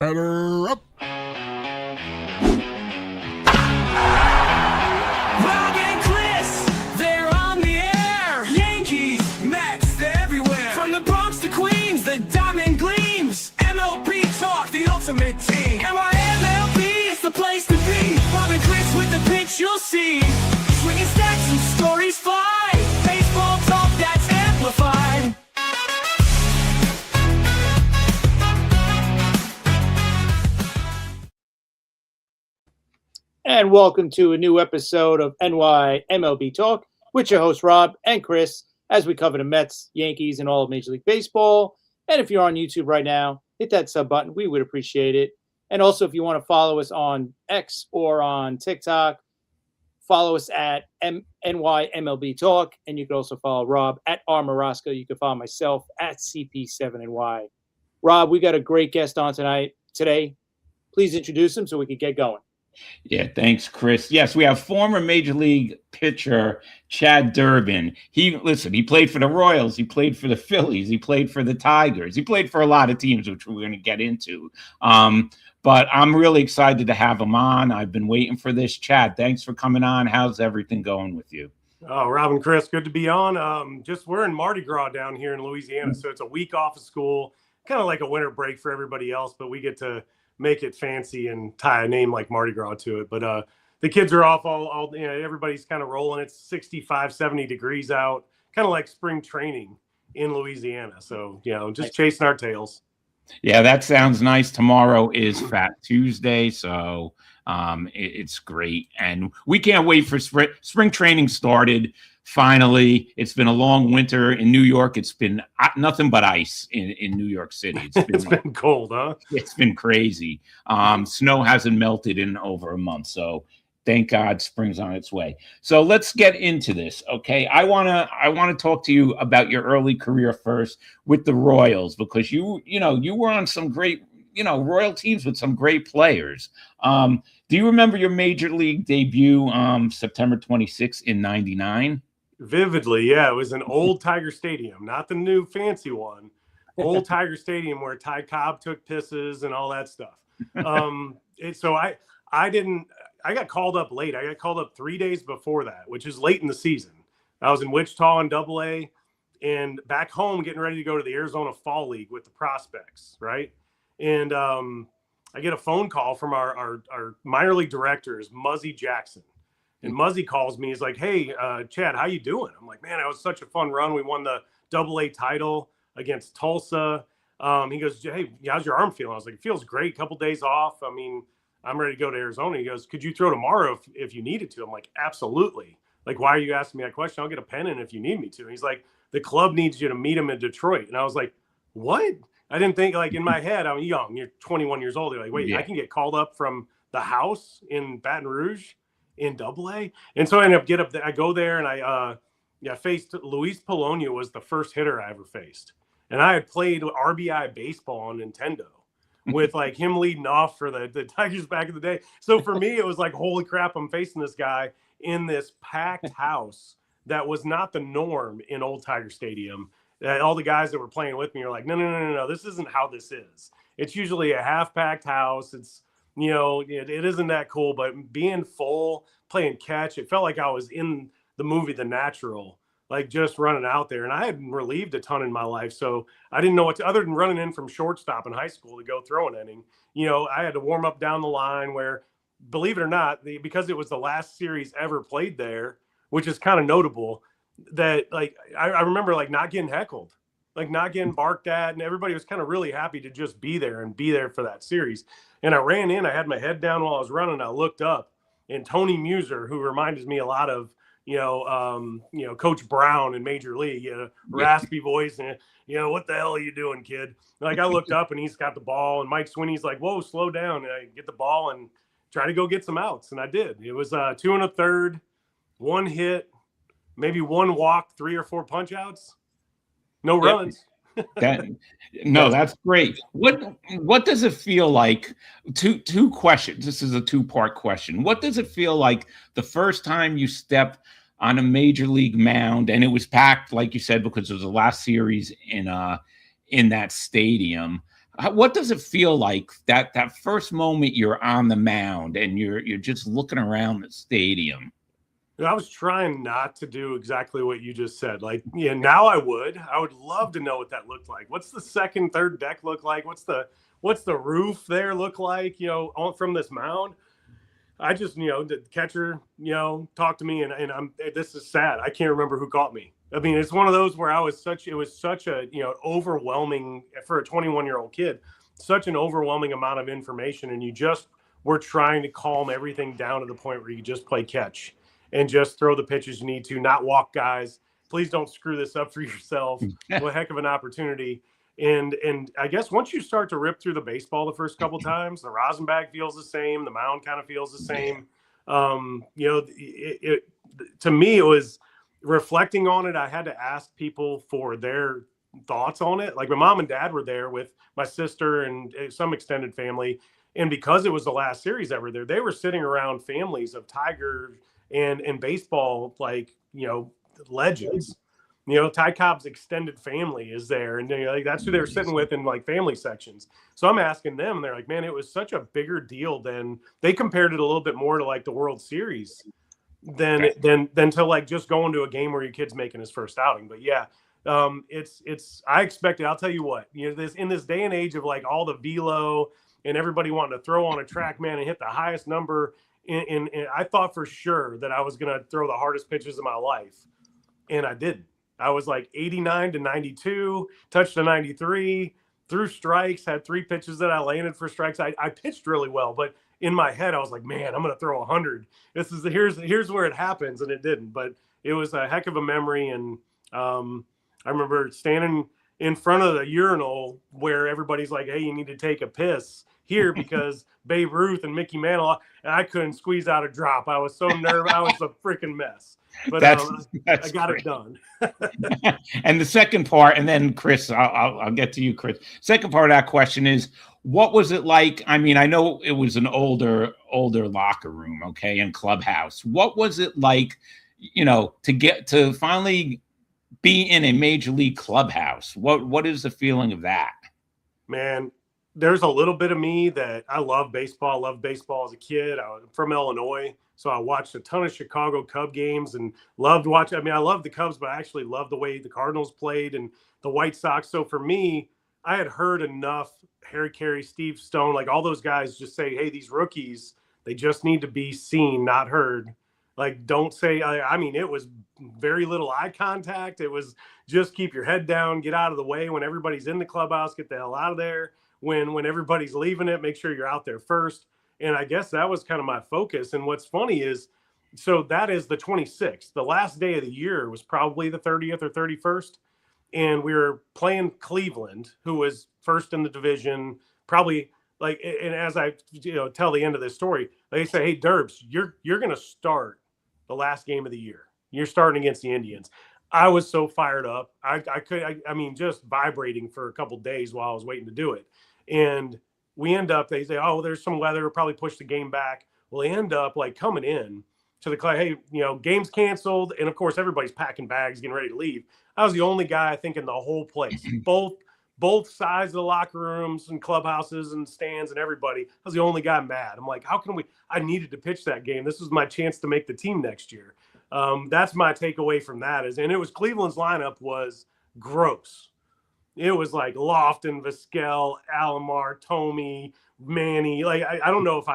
Batter up. Rob and Chris, they're on the air. Yankees, Mets, they're everywhere. From the Bronx to Queens, the diamond gleams. MLB talk, the ultimate team. MLB is the place to be. Rob and Chris with the pitch you'll see. Swinging stats and stories fly. Baseball talk that's amplified. And welcome to a new episode of NY MLB Talk with your hosts Rob and Chris as we cover the Mets, Yankees, and all of Major League Baseball. And if you're on YouTube right now, hit that sub button. We would appreciate it. And also, if you want to follow us on X or on TikTok, follow us at NY MLB Talk. And you can also follow Rob at R Marasco. You can follow myself at CP7NY. Rob, we got a great guest on today. Please introduce him so we can get going. Yeah, thanks, Chris. Yes, we have former Major League pitcher Chad Durbin. He played for the Royals, he played for the Phillies, he played for the Tigers, he played for a lot of teams, which we're going to get into. But I'm really excited to have him on. I've been waiting for this. Chad, thanks for coming on. How's everything going with you? Oh, Rob and Chris, good to be on. We're in Mardi Gras down here in Louisiana, so it's a week off of school, kind of like a winter break for everybody else, but we get to make it fancy and tie a name like Mardi Gras to it. But the kids are off all everybody's kind of rolling. It's 65, 70 degrees out, kind of like spring training in Louisiana. So, just chasing our tails. Yeah, that sounds nice. Tomorrow is Fat Tuesday, so it's great. And we can't wait for spring training started. Finally, it's been a long winter in New York. It's been nothing but ice in New York City. It's been cold, huh? It's been crazy. Snow hasn't melted in over a month. So thank God spring's on its way. So let's get into this. Okay. I want to talk to you about your early career first with the Royals, because you were on some great, Royal teams with some great players. Do you remember your major league debut September 26th in 99? Vividly, yeah. It was an old Tiger Stadium, not the new fancy one. Old Tiger Stadium where Ty Cobb took pisses and all that stuff. I got called up late. I got called up 3 days before that, which is late in the season. I was in Wichita in AA and back home getting ready to go to the Arizona Fall League with the prospects, right? And I get a phone call from our minor league directors, Muzzy Jackson. And Muzzy calls me. He's like, "Hey, Chad, how you doing?" I'm like, "Man, it was such a fun run. We won the AA title against Tulsa." He goes, "Hey, how's your arm feeling?" I was like, "It feels great. Couple days off. I mean, I'm ready to go to Arizona." He goes, "Could you throw tomorrow if you needed to?" I'm like, "Absolutely. Like, why are you asking me that question? I'll get a pen in if you need me to." And he's like, "The club needs you to meet him in Detroit." And I was like, "What?" I didn't think, like, in my head, I'm young. You're 21 years old. You're like, wait, yeah. I can get called up from the house in Baton Rouge in AA. And so I ended up I go there and I faced Luis Polonia was the first hitter I ever faced. And I had played RBI baseball on Nintendo with like him leading off for the Tigers back in the day. So for me, it was like, holy crap, I'm facing this guy in this packed house that was not the norm in Old Tiger Stadium. All the guys that were playing with me are like, no, this isn't how this is. It's usually a half-packed house. It's, it isn't that cool, but being full, playing catch, it felt like I was in the movie The Natural, like just running out there. And I hadn't relieved a ton in my life, so I didn't know what to, other than running in from shortstop in high school to go throw an inning. I had to warm up down the line where, believe it or not, because it was the last series ever played there, which is kind of notable, that like I remember like not getting heckled, like not getting barked at, and everybody was kind of really happy to just be there for that series. And I ran in, I had my head down while I was running. I looked up, and Tony Muser, who reminds me a lot of Coach Brown in Major League, raspy voice, and what the hell are you doing, kid? Like I looked up and he's got the ball, and Mike Swinney's like, "Whoa, slow down!" And I get the ball and try to go get some outs, and I did. It was 2 1/3, 1 hit, maybe 1 walk, 3 or 4 punch outs, no runs. That's great. What does it feel like? Two questions. This is a 2-part question. What does it feel like the first time you stepped on a major league mound and it was packed, like you said, because it was the last series in that stadium? What does it feel like that first moment you're on the mound and you're just looking around the stadium? I was trying not to do exactly what you just said. Like, yeah, now I would love to know what that looked like. What's the second, third deck look like? What's the roof there look like, from this mound? I just, the catcher, talked to me and this is sad. I can't remember who caught me. I mean, it's one of those where it was such a, overwhelming for a 21-year-old kid, such an overwhelming amount of information. And you just were trying to calm everything down to the point where you just play catch and just throw the pitches you need to, not walk guys. Please don't screw this up for yourself. What a heck of an opportunity. And I guess once you start to rip through the baseball the first couple times, the rosin bag feels the same. The mound kind of feels the same. To me, it was reflecting on it. I had to ask people for their thoughts on it. Like my mom and dad were there with my sister and some extended family. And because it was the last series ever there, they were sitting around families of Tiger and baseball, legends. Ty Cobb's extended family is there, and that's who they were sitting with in family sections. So I'm asking them, and they're like, "Man, it was such a bigger deal than they compared it a little bit more to the World Series than to just going to a game where your kid's making his first outing." But yeah, it's I expected. I'll tell you what, in this day and age of all the velo and everybody wanting to throw on a track, man, and hit the highest number. And I thought for sure that I was going to throw the hardest pitches of my life, and I didn't. I was 89 to 92, touched a 93, threw strikes, had 3 pitches that I landed for strikes. I pitched really well, but in my head I was like, man, I'm going to throw 100. Here's where it happens, and it didn't. But it was a heck of a memory, and I remember standing in front of the urinal where everybody's like, hey, you need to take a piss here because Babe Ruth and Mickey Mantle, and I couldn't squeeze out a drop. I was so nervous. I was a freaking mess. But that's I got great. It done. And the second part, and then Chris, I'll get to you, Chris. Second part of that question is, what was it like? I mean, I know it was an older locker room, okay, and clubhouse. What was it like, to get to finally be in a major league clubhouse? What is the feeling of that? Man, there's a little bit of me that I love baseball. I loved baseball as a kid. I'm from Illinois, so I watched a ton of Chicago Cub games and loved watching. I mean, I love the Cubs, but I actually love the way the Cardinals played and the White Sox. So for me, I had heard enough Harry Carey, Steve Stone, all those guys just say, hey, these rookies, they just need to be seen, not heard. Don't say, I mean, it was very little eye contact. It was just keep your head down, get out of the way when everybody's in the clubhouse, get the hell out of there. When everybody's leaving it, make sure you're out there first. And I guess that was kind of my focus. And what's funny is, so that is the 26th. The last day of the year was probably the 30th or 31st. And we were playing Cleveland, who was first in the division, probably and as I tell the end of this story, they say, hey, Durbs, you're going to start the last game of the year. You're starting against the Indians. I was so fired up. I mean, just vibrating for a couple of days while I was waiting to do it. And we end up, they say, oh, there's some weather, we'll probably push the game back. Well, they end up coming in to the club, hey, game's canceled. And of course, everybody's packing bags, getting ready to leave. I was the only guy, I think, in the whole place, both sides of the locker rooms and clubhouses and stands and everybody. I was the only guy mad. I'm like, how can I needed to pitch that game. This was my chance to make the team next year. That's my takeaway from that and it was Cleveland's lineup was gross. It was Lofton, Vizquel, Alomar, Tomey, Manny. I don't know if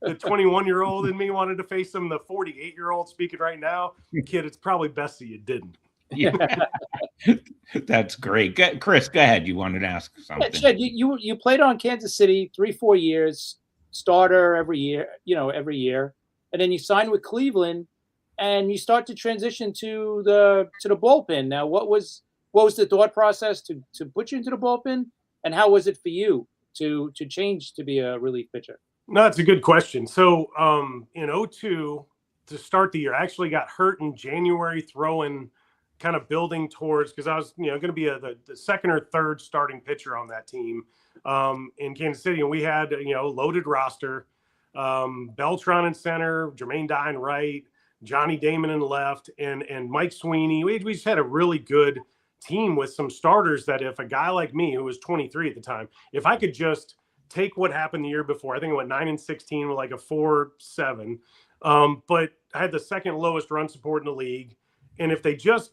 the 21-year-old in me wanted to face him. The 48-year-old speaking right now, kid, it's probably best that you didn't. Yeah, that's great. Chris, go ahead. You wanted to ask something. Yeah, Chad, you played on Kansas City 3-4 years, starter every year, and then you signed with Cleveland, and you start to transition to the bullpen. Now, what was the thought process to put you into the bullpen, and how was it for you to change to be a relief pitcher? No, it's a good question. So in 2002, to start the year, I actually got hurt in January throwing, kind of building towards, because I was going to be the second or third starting pitcher on that team in Kansas City, and we had loaded roster, Beltran in center, Jermaine Dye in right, Johnny Damon in left, and Mike Sweeney. We just had a really good team with some starters that if a guy like me, who was 23 at the time, if I could just take what happened the year before, I think it went 9-16 with like a 4.7. But I had the second lowest run support in the league. And if they just,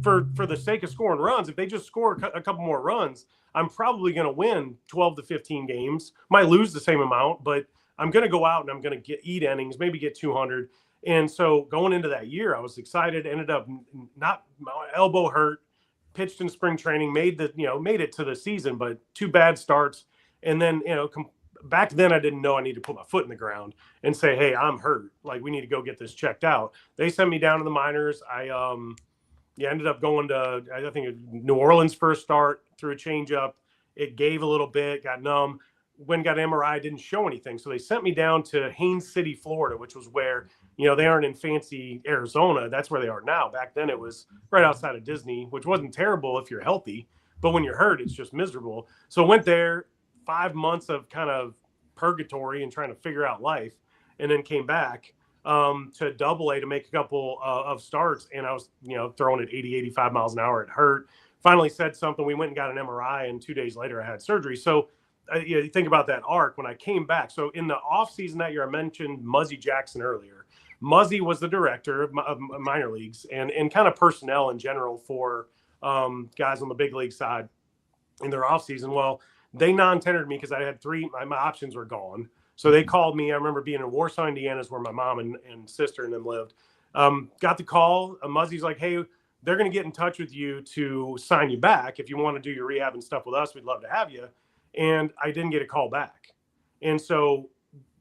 for the sake of scoring runs, if they just score a couple more runs, I'm probably going to win 12 to 15 games. Might lose the same amount, but I'm going to go out and I'm going to eat innings, maybe get 200. And so going into that year, I was excited. Ended up not my elbow hurt, pitched in spring training, made it to the season, but 2 bad starts. And then, back then I didn't know I needed to put my foot in the ground and say, hey, I'm hurt. Like, we need to go get this checked out. They sent me down to the minors. I ended up going to, I think, New Orleans first start, threw a changeup. It gave a little bit, got numb. When got MRI, didn't show anything. So they sent me down to Haines City, Florida, which was where, they aren't in fancy Arizona. That's where they are now. Back then it was right outside of Disney, which wasn't terrible if you're healthy, but when you're hurt, it's just miserable. So I went there, 5 months of kind of purgatory and trying to figure out life, and then came back to Double-A to make a couple of starts. And I was, throwing at 80, 85 miles an hour. It hurt. Finally said something. We went and got an MRI, and 2 days later I had surgery. So you think about that arc when I came back. So in the offseason that year, I mentioned Muzzy Jackson earlier. Muzzy was the director of minor leagues and kind of personnel in general for guys on the big league side in their offseason. Well, they non-tendered me because I had 3, my options were gone. So they called me. I remember being in Warsaw, Indiana, is where my mom and sister and them lived. Got the call. Muzzy's like, hey, they're going to get in touch with you to sign you back. If you want to do your rehab and stuff with us, we'd love to have you. And I didn't get a call back. And so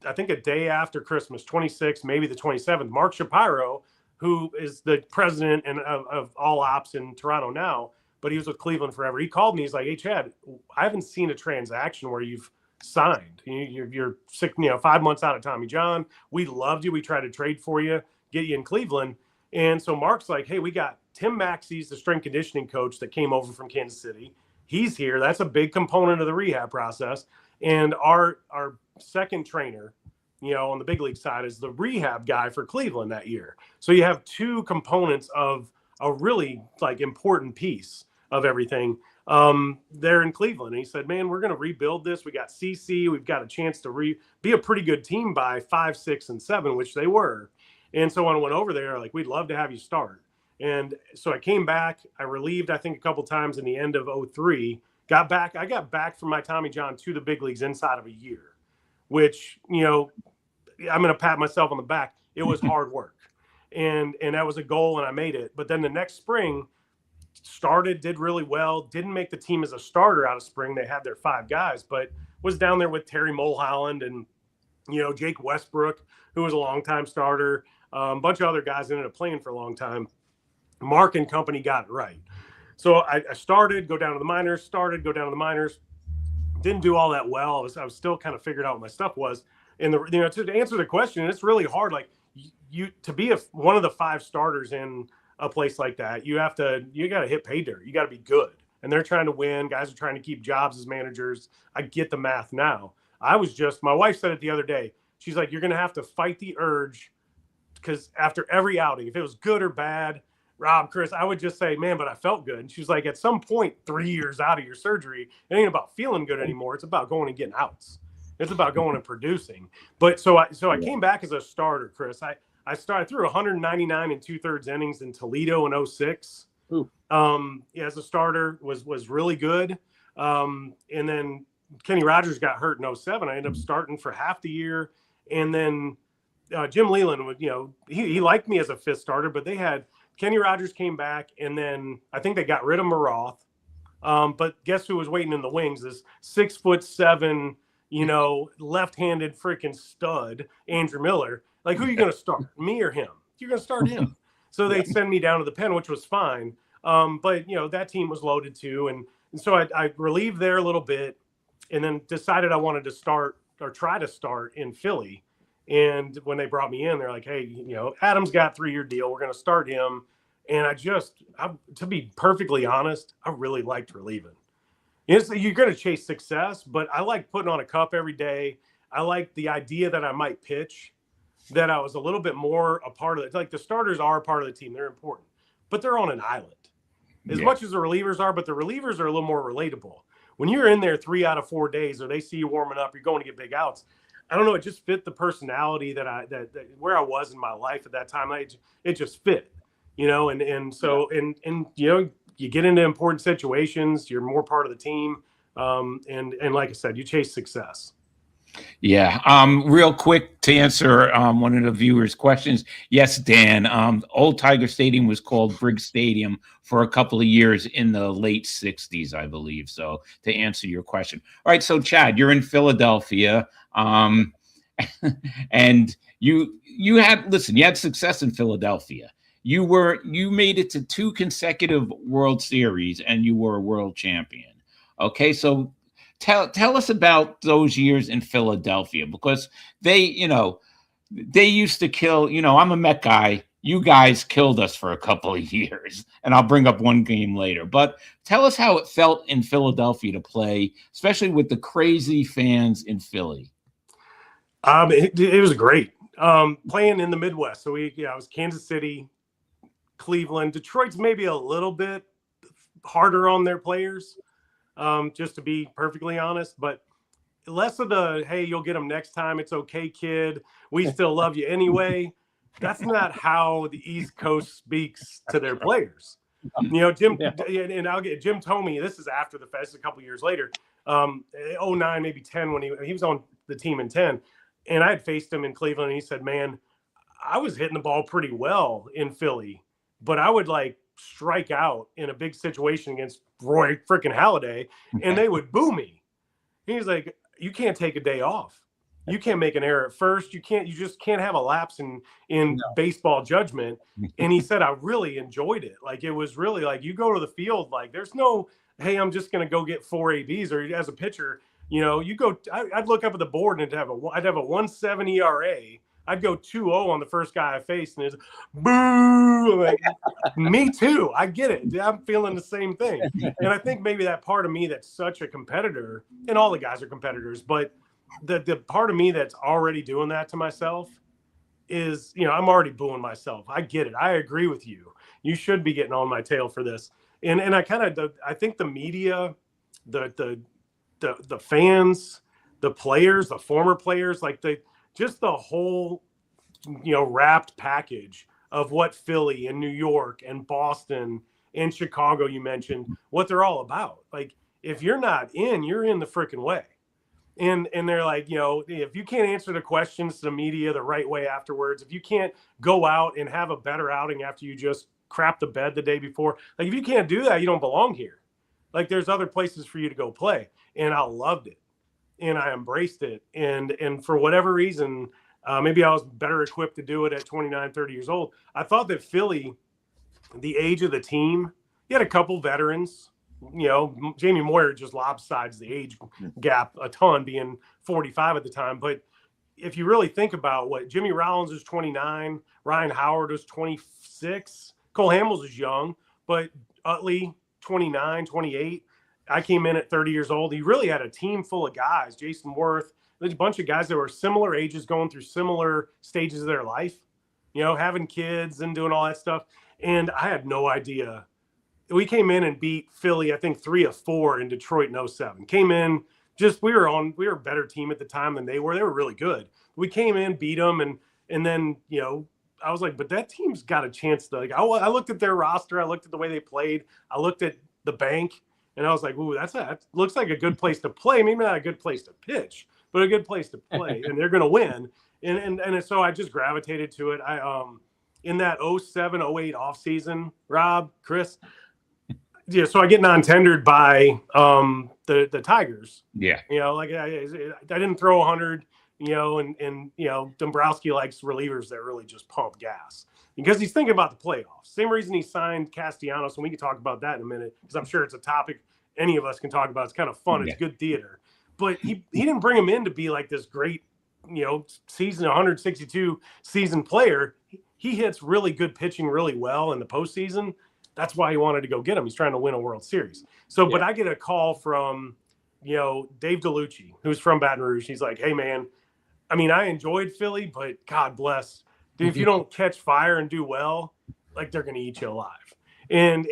I think a day after Christmas, 26th, maybe the 27th, Mark Shapiro, who is the president of all ops in Toronto now, but he was with Cleveland forever. He called me. He's like, hey, Chad, I haven't seen a transaction where you've signed. You're sick, 5 months out of Tommy John. We loved you. We tried to trade for you, get you in Cleveland. And so Mark's like, hey, we got Tim Maxey's the strength conditioning coach that came over from Kansas City. He's here. That's a big component of the rehab process. And our second trainer, on the big league side, is the rehab guy for Cleveland that year. So you have 2 components of a really important piece of everything there in Cleveland. And he said, man, we're going to rebuild this. We got CC. We've got a chance to be a pretty good team by 5, 6, and 7, which they were. And so when I went over there, we'd love to have you start. And so I came back. I relieved, I think, a couple times in the end of 2003. I got back from my Tommy John to the big leagues inside of a year, which, I'm going to pat myself on the back. It was hard work. And that was a goal, and I made it. But then the next spring did really well. Didn't make the team as a starter out of spring. They had their 5 guys, but was down there with Terry Mulholland and, Jake Westbrook, who was a longtime starter. A bunch of other guys ended up playing for a long time. Mark and company got it right. So I started, go down to the minors, didn't do all that well. I was still kind of figured out what my stuff was. And to answer the question, it's really hard. You to be one of the 5 starters in a place like that, you got to hit pay dirt. You got to be good. And they're trying to win. Guys are trying to keep jobs as managers. I get the math now. My wife said it the other day. She's like, you're going to have to fight the urge, because after every outing, if it was good or bad, Rob, Chris, I would just say, man, but I felt good. And she's like, at some point, 3 years out of your surgery, it ain't about feeling good anymore. It's about going and getting outs. It's about going and producing. But so I came back as a starter, Chris. I threw 199 and 2/3 innings in Toledo in 2006. As a starter was really good. And then Kenny Rogers got hurt in 2007. I ended up starting for half the year. And then Jim Leland would, he liked me as a 5th starter, but they had Kenny Rogers came back, and then I think they got rid of Maroth. But guess who was waiting in the wings? This 6'7", left-handed freaking stud, Andrew Miller. Who are you going to start, me or him? You're going to start him. So they send me down to the pen, which was fine. But that team was loaded too, and so I relieved there a little bit, and then decided I wanted to start or try to start in Philly. And when they brought me in, they're like, hey, Adam's got a 3-year deal. We're going to start him. And to be perfectly honest, I really liked relieving. You're going to chase success, but I like putting on a cup every day. I like the idea that I might pitch, that I was a little bit more a part of it. The starters are a part of the team. They're important, but they're on an island. as much as the relievers are, but the relievers are a little more relatable. When you're in there 3 out of 4 days, or they see you warming up, you're going to get big outs. I don't know. It just fit the personality that where I was in my life at that time. It just fit, and you get into important situations. You're more part of the team. And like I said, you chase success. Yeah. Real quick to answer one of the viewers' questions. Yes, Dan. Old Tiger Stadium was called Briggs Stadium for a couple of years in the late 60s, I believe. So to answer your question. All right. So Chad, you're in Philadelphia. And you had success in Philadelphia. You made it to 2 consecutive World Series and you were a world champion. Okay. So tell us about those years in Philadelphia, because they used to kill, I'm a Met guy. You guys killed us for a couple of years, and I'll bring up one game later, but tell us how it felt in Philadelphia to play, especially with the crazy fans in Philly. It was great. Playing in the Midwest. So it was Kansas City, Cleveland, Detroit's maybe a little bit harder on their players. Just to be perfectly honest, but less of the, hey, you'll get them next time. It's okay, kid. We still love you anyway. That's not how the East Coast speaks to their players. Jim, and Jim told me, this is after the fest, a couple years later, 09, maybe 10, when he was on the team in 10. And I had faced him in Cleveland, and he said, man, I was hitting the ball pretty well in Philly, but I would strike out in a big situation against Roy freaking Halladay, and they would boo me. He's like, you can't take a day off. You can't make an error at first. You just can't have a lapse in baseball judgment. And he said, I really enjoyed it. It was really you go to the field, there's no, hey, I'm just going to go get 4 ABs, or as a pitcher, you go, I'd look up at the board and I'd have a 1.7 ERA. I'd go 2-0 on the first guy I faced, and it's boo. Me too. I get it. I'm feeling the same thing. And I think maybe that part of me that's such a competitor, and all the guys are competitors, but the part of me that's already doing that to myself is, I'm already booing myself. I get it. I agree with you. You should be getting on my tail for this. And I I think the media, the fans, the players, the former players, just the whole, wrapped package of what Philly and New York and Boston and Chicago, you mentioned, what they're all about. If you're not in, you're in the freaking way. And they're if you can't answer the questions to the media the right way afterwards, if you can't go out and have a better outing after you just crap the bed the day before, if you can't do that, you don't belong here. There's other places for you to go play. And I loved it. And I embraced it. And for whatever reason, maybe I was better equipped to do it at 29, 30 years old. I thought that Philly, the age of the team, you had a couple veterans. Jamie Moyer just lopsides the age gap a ton, being 45 at the time. But if you really think about what Jimmy Rollins was 29, Ryan Howard was 26, Cole Hamels was young, but Utley 29, 28. I came in at 30 years old. He really had a team full of guys. Jason Worth, there's a bunch of guys that were similar ages, going through similar stages of their life, having kids and doing all that stuff. And I had no idea. We came in and beat Philly, I think 3 of 4 in Detroit in 07. Came in, we were a better team at the time than they were. They were really good. We came in, beat them, and then, I was like, but that team's got a chance to, I looked at their roster. I looked at the way they played. I looked at the bank. And I was like, ooh, that looks like a good place to play. Maybe not a good place to pitch, but a good place to play. And they're going to win. And so I just gravitated to it. In that 07, 08 offseason, Rob, Chris, so I get non-tendered by the Tigers. Yeah. I didn't throw 100, and Dombrowski likes relievers that really just pump gas. Because he's thinking about the playoffs. Same reason he signed Castellanos, and we can talk about that in a minute, because I'm sure it's a topic any of us can talk about. It's kind of fun. Yeah. It's good theater. But he didn't bring him in to be this great, season 162 season player. He hits really good pitching really well in the postseason. That's why he wanted to go get him. He's trying to win a World Series. So, But I get a call from, Dave DeLucci, who's from Baton Rouge. He's like, hey, man, I enjoyed Philly, but God bless. Dude, if you don't catch fire and do well, they're going to eat you alive. and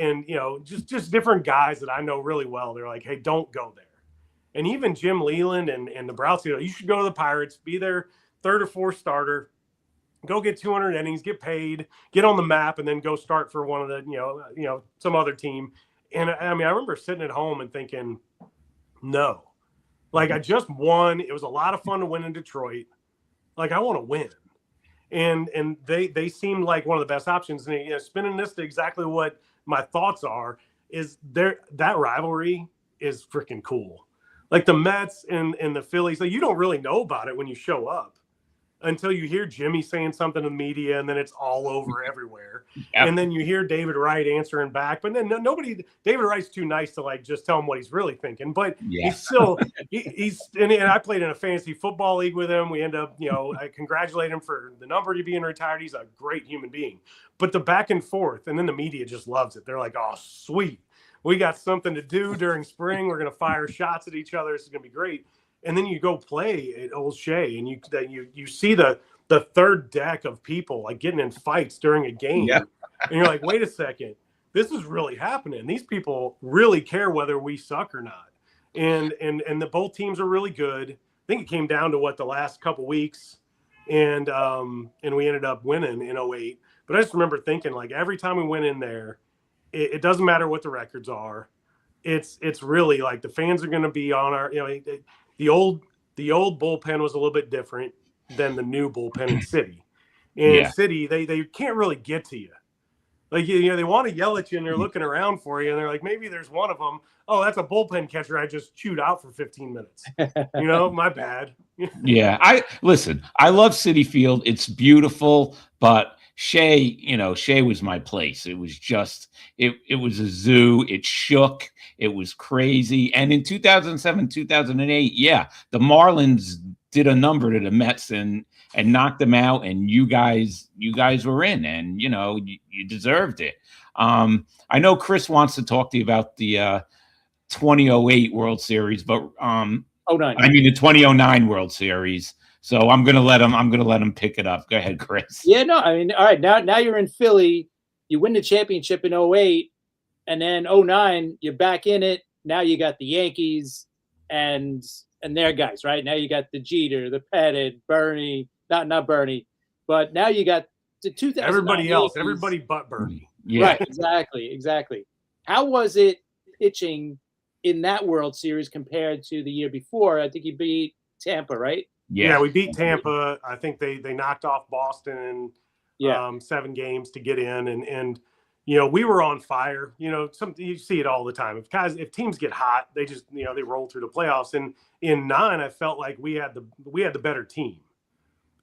just different guys that I know really well. They're like, hey, don't go there. And even Jim Leland and Dabrowski, you should go to the Pirates, be their third or fourth starter, go get 200 innings, get paid, get on the map, and then go start for one of the some other team. And I mean, I remember sitting at home and thinking, no, like I just won. It was a lot of fun to win in Detroit. Like I want to win. And they seemed like one of the best options. And spinning this to exactly what my thoughts are is that rivalry is freaking cool. Like the Mets and the Phillies, like you don't really know about it when you show up until you hear Jimmy saying something to the media, and then it's all over everywhere. Yep. And then you hear David Wright answering back, but then David Wright's too nice to like just tell him what he's really thinking. But he's still and I played in a fantasy football league with him. We end up, I congratulate him for the number to being retired. He's a great human being. But the back and forth, and then the media just loves it. They're like, oh, sweet. We got something to do during spring. We're going to fire shots at each other. This is going to be great. And then you go play at Old Shea, and you see the third deck of people like getting in fights during a game. Yeah. And you're like, wait a second, this is really happening. These people really care whether we suck or not. And the both teams are really good. I think it came down to the last couple weeks, and we ended up winning in 2008. But I just remember thinking, like, every time we went in there, it doesn't matter what the records are. It's really like the fans are going to be on our, the old bullpen was a little bit different than the new bullpen in City. In City, they can't really get to you. Like, they want to yell at you and they're looking around for you and they're like, maybe there's one of them. Oh, that's a bullpen catcher I just chewed out for 15 minutes. My bad. Yeah. I love City Field. It's beautiful, but Shea was my place. It was just, it was a zoo. It shook. It was crazy. And in 2007, 2008, the Marlins did a number to the Mets and knocked them out. And you guys were in, and you deserved it. I know Chris wants to talk to you about the 2008 World Series, but the 2009 World Series. So I'm gonna let him pick it up. Go ahead, Chris. Yeah, no, I mean, all right, now you're in Philly. You win the championship in 2008, and then 2009, you're back in it. Now you got the Yankees and their guys, right? Now you got the Jeter, the Pettit, Bernie, not Bernie, but now you got the 2000. Everybody else, everybody but Bernie. Yeah. Right, exactly. How was it pitching in that World Series compared to the year before? I think you beat Tampa, right? Yeah, we beat Tampa. I think they knocked off Boston in 7 games to get in, and we were on fire. You see it all the time. If teams get hot, they just they roll through the playoffs. And in 9, I felt like we had the better team.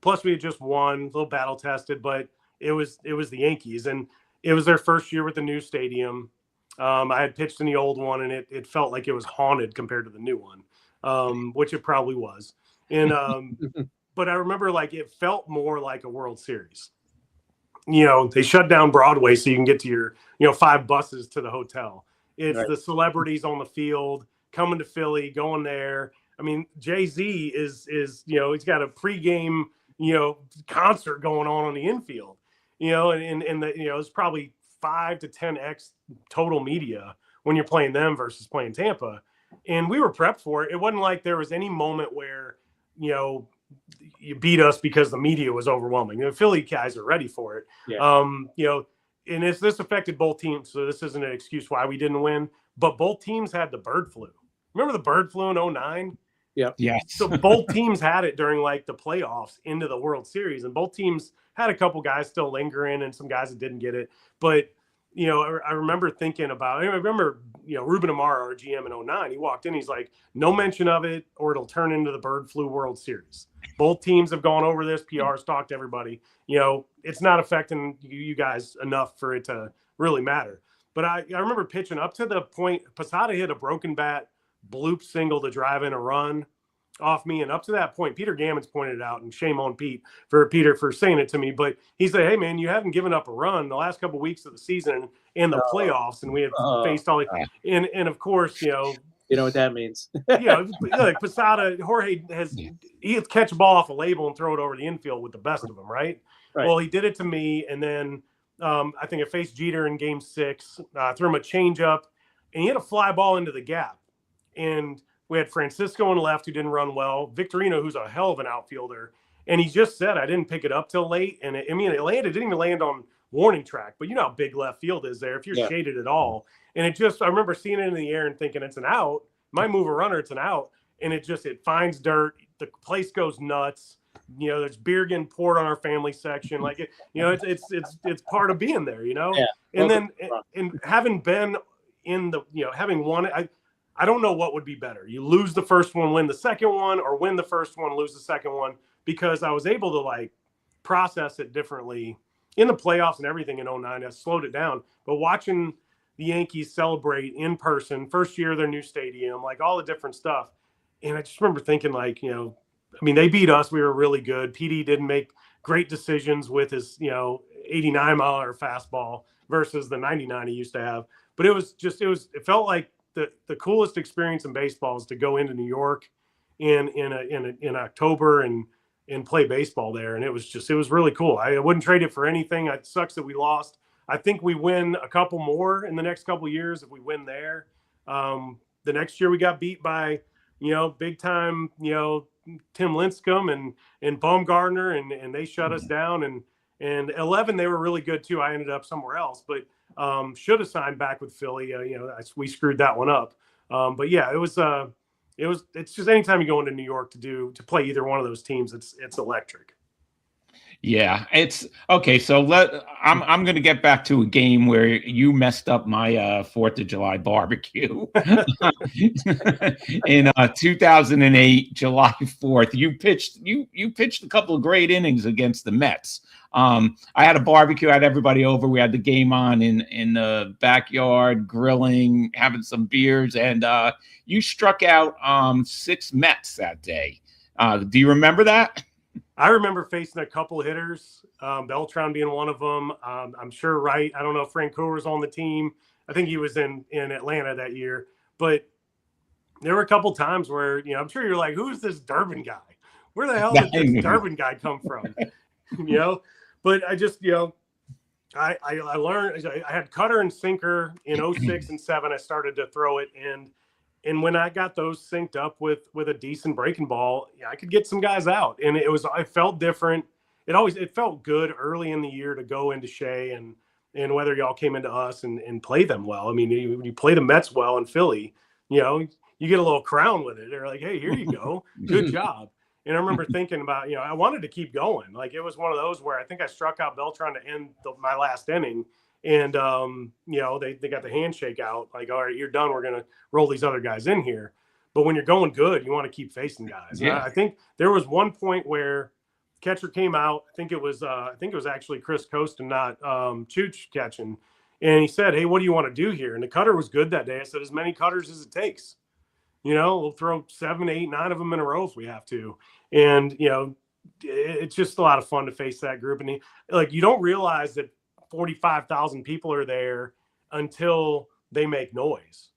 Plus, we had just won, a little battle tested, but it was the Yankees, and it was their first year with the new stadium. I had pitched in the old one, and it felt like it was haunted compared to the new one, which it probably was. And but I remember like it felt more like a World Series. They shut down Broadway so you can get to your 5 buses to the hotel. It's right. The celebrities on the field coming to Philly, going there. I mean, Jay-Z is he's got a pregame concert going on the infield. And it's probably 5 to 10x total media when you're playing them versus playing Tampa. And we were prepped for it. It wasn't like there was any moment where you beat us because the media was overwhelming. The Philly guys are ready for it. Yeah. And this affected both teams, so this isn't an excuse why we didn't win. But both teams had the bird flu. Remember the bird flu in 2009? Yeah. Yes. So both teams had it during like the playoffs into the World Series, and both teams had a couple guys still lingering and some guys that didn't get it. But I remember thinking about. I remember Ruben Amaro, our GM in 2009. He walked in. He's like, no mention of it, or it'll turn into the bird flu World Series. Both teams have gone over this. PR's talked to everybody. It's not affecting you guys enough for it to really matter. But I remember pitching up to the point. Posada hit a broken bat, bloop single to drive in a run off me. And up to that point, Peter Gammons pointed it out, and shame on Peter for saying it to me. But he said, hey, man, you haven't given up a run the last couple of weeks of the season and the playoffs. And we have faced all and of course, you know what that means. Like Posada, Jorge he'll catch a ball off a label and throw it over the infield with the best of them, right? Well, he did it to me. And then I think I faced Jeter in Game 6, threw him a changeup, and he had a fly ball into the gap. And we had Francisco on left who didn't run well, Victorino, who's a hell of an outfielder. And he just said, I didn't pick it up till late. And it didn't even land on warning track, but you know how big left field is there if you're shaded at all. And I remember seeing it in the air and thinking it's an out. Might move a runner, it's an out. And it finds dirt. The place goes nuts. You know, there's beer getting poured on our family section. Like, it's part of being there, you know? Yeah. And then, and having been in the, having won it, I don't know what would be better. You lose the first one, win the second one, or win the first one, lose the second one, because I was able to like process it differently in the playoffs and everything in 09. I slowed it down, but watching the Yankees celebrate in person, first year of their new stadium, like all the different stuff. And I just remember thinking like, they beat us. We were really good. PD didn't make great decisions with his, 89-mile-an-hour fastball versus the 99 he used to have. But it felt like the coolest experience in baseball is to go into New York in October and play baseball there. And it was really cool. I wouldn't trade it for anything. It sucks that we lost. I think we win a couple more in the next couple of years if we win there. The next year we got beat by, big time, Tim Lincecum and Baumgartner, and they shut us down. And 11, they were really good too. I ended up somewhere else, but should have signed back with Philly. We screwed that one up. But yeah, it's just anytime you go into New York to play either one of those teams, it's electric. Yeah, it's okay. So I'm going to get back to a game where you messed up my 4th of July barbecue in 2008, July 4th. You pitched a couple of great innings against the Mets. I had a barbecue, I had everybody over. We had the game on in the backyard, grilling, having some beers, and you struck out 6 Mets that day. Do you remember that? I remember facing a couple of hitters, Beltran being one of them. I'm sure Wright. I don't know if Francoeur was on the team. I think he was in Atlanta that year. But there were a couple times where, I'm sure you're like, who's this Durbin guy? Where the hell did this Durbin guy come from? But I just, I learned. I had cutter and sinker in 06 and 07. I started to throw it, and when I got those synced up with a decent breaking ball, I could get some guys out, and I felt different. It felt good early in the year to go into Shea and whether y'all came into us and play them well. I mean, you play the Mets well in Philly, you get a little crown with it. They're like, hey, here you go, good job. And I remember thinking about, I wanted to keep going. Like it was one of those where I think I struck out Beltran to end my last inning. And, they got the handshake out like, all right, you're done. We're going to roll these other guys in here. But when you're going good, you want to keep facing guys. Yeah. I think there was one point where catcher came out. I think it was actually Chris Coast and not Chooch catching. And he said, hey, what do you want to do here? And the cutter was good that day. I said, as many cutters as it takes. We'll throw 7, 8, 9 of them in a row if we have to. And, it's just a lot of fun to face that group. And you don't realize that 45,000 people are there until they make noise.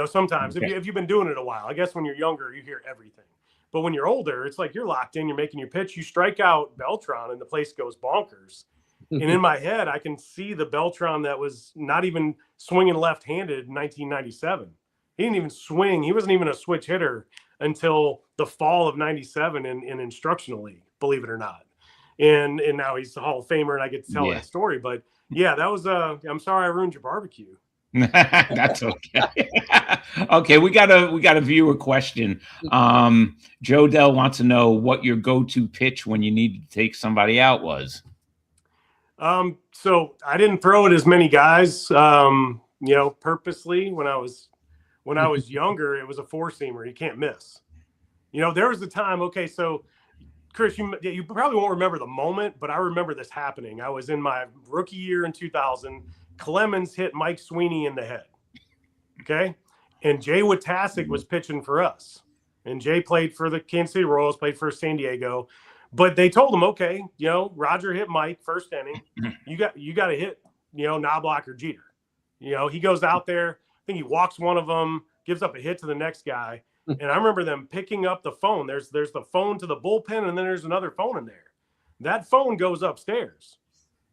Sometimes if you've been doing it a while, I guess when you're younger, you hear everything. But when you're older, it's like you're locked in, you're making your pitch, you strike out Beltran and the place goes bonkers. And in my head, I can see the Beltran that was not even swinging left-handed in 1997. He didn't even swing. He wasn't even a switch hitter until the fall of 97 in instructional league, believe it or not. And now he's a Hall of Famer, and I get to tell that story. But yeah, that was I'm sorry I ruined your barbecue. That's okay. Okay, we got a viewer question. Joe Dell wants to know what your go-to pitch when you needed to take somebody out was. So I didn't throw it as many guys, purposely. When I was younger, it was a 4-seamer. You can't miss. There was a time. Okay, so Chris, you probably won't remember the moment, but I remember this happening. I was in my rookie year in 2000. Clemens hit Mike Sweeney in the head. Okay. And Jay Witasick was pitching for us. And Jay played for the Kansas City Royals, played for San Diego. But they told him, okay, Roger hit Mike first inning. You got to hit, Knobloch or Jeter. He goes out there. I think he walks one of them, gives up a hit to the next guy. And I remember them picking up the phone. There's the phone to the bullpen, and then there's another phone in there. That phone goes upstairs.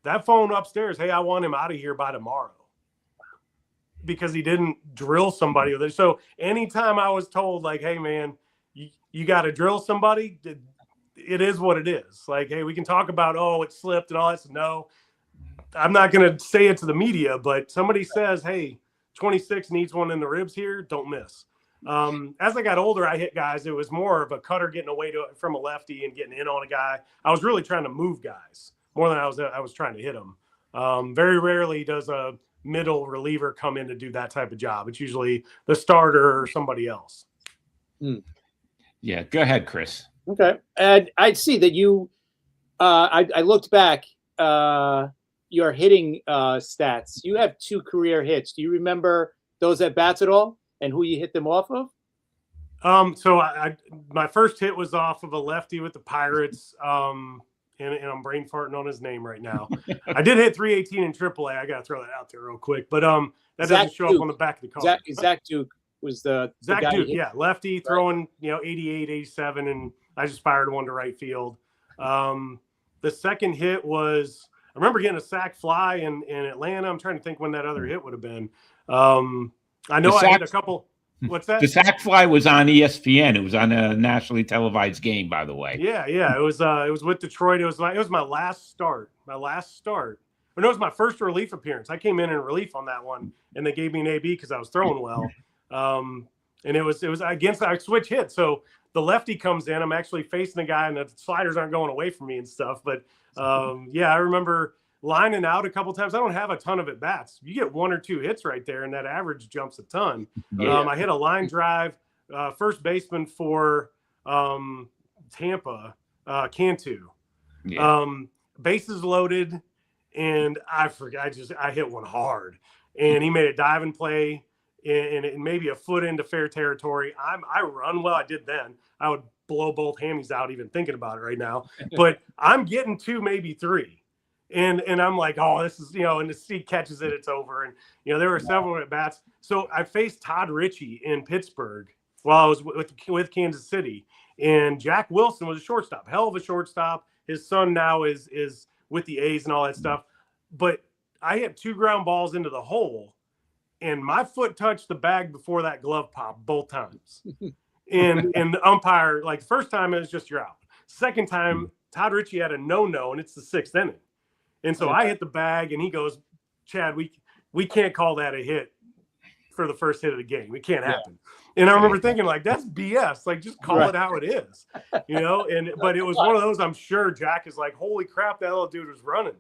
that phone upstairs, hey, I want him out of here by tomorrow because he didn't drill somebody with it. So anytime I was told, like, hey, man, you got to drill somebody, it is what it is. Like, hey, we can talk about, oh, it slipped and all that. No, I'm not going to say it to the media, but somebody says, hey, 26 needs one in the ribs here, don't miss. As I got older, I hit guys. It was more of a cutter getting away from a lefty and getting in on a guy. I was really trying to move guys more than I was trying to hit them. Very rarely does a middle reliever come in to do that type of job. It's usually the starter or somebody else. Yeah, go ahead, Chris. Okay. And I see that you, I looked back, your hitting stats. You have 2 career hits. Do you remember those at bats at all and who you hit them off of? So my first hit was off of a lefty with the Pirates. And I'm brain farting on his name right now. I did hit 318 in AAA. I got to throw that out there real quick. But that doesn't show up on the back of the card. Zach Duke was the Zach Duke, yeah. Lefty throwing, 88, 87, and I just fired one to right field. The second hit was, I remember getting a sac fly in Atlanta. I'm trying to think when that other hit would have been. I know I hit a couple. What's that? The sac fly was on ESPN. It was on a nationally televised game, by the way. Yeah. It was with Detroit. It was my last start. Or no, it was my first relief appearance. I came in relief on that one, and they gave me an AB because I was throwing well. And it was against I switch hit. So the lefty comes in. I'm actually facing the guy, and the sliders aren't going away from me and stuff. But I remember lining out a couple times. I don't have a ton of at bats. You get 1 or 2 hits right there, and that average jumps a ton. Yeah. I hit a line drive, first baseman for Tampa, Cantu. Yeah. Bases loaded, and I hit one hard, and he made a diving play, and maybe a foot into fair territory. I run well. I did then. I would blow both hammies out even thinking about it right now. But I'm getting 2, maybe 3. And I'm like, oh, this is, and the seat catches it, it's over. And, there were several at bats. So I faced Todd Ritchie in Pittsburgh while I was with Kansas City. And Jack Wilson was a shortstop, hell of a shortstop. His son now is with the A's and all that stuff. But I hit 2 ground balls into the hole, and my foot touched the bag before that glove popped both times. And the umpire, like, first time it was just you're out. Second time, Todd Ritchie had a no-no, and it's the 6th inning. And so I hit the bag, and he goes, Chad, we can't call that a hit for the first hit of the game. It can't happen. And I remember thinking, like, that's BS. Like, just call it how it is, but it was one of those, I'm sure Jack is like, holy crap, that little dude was running,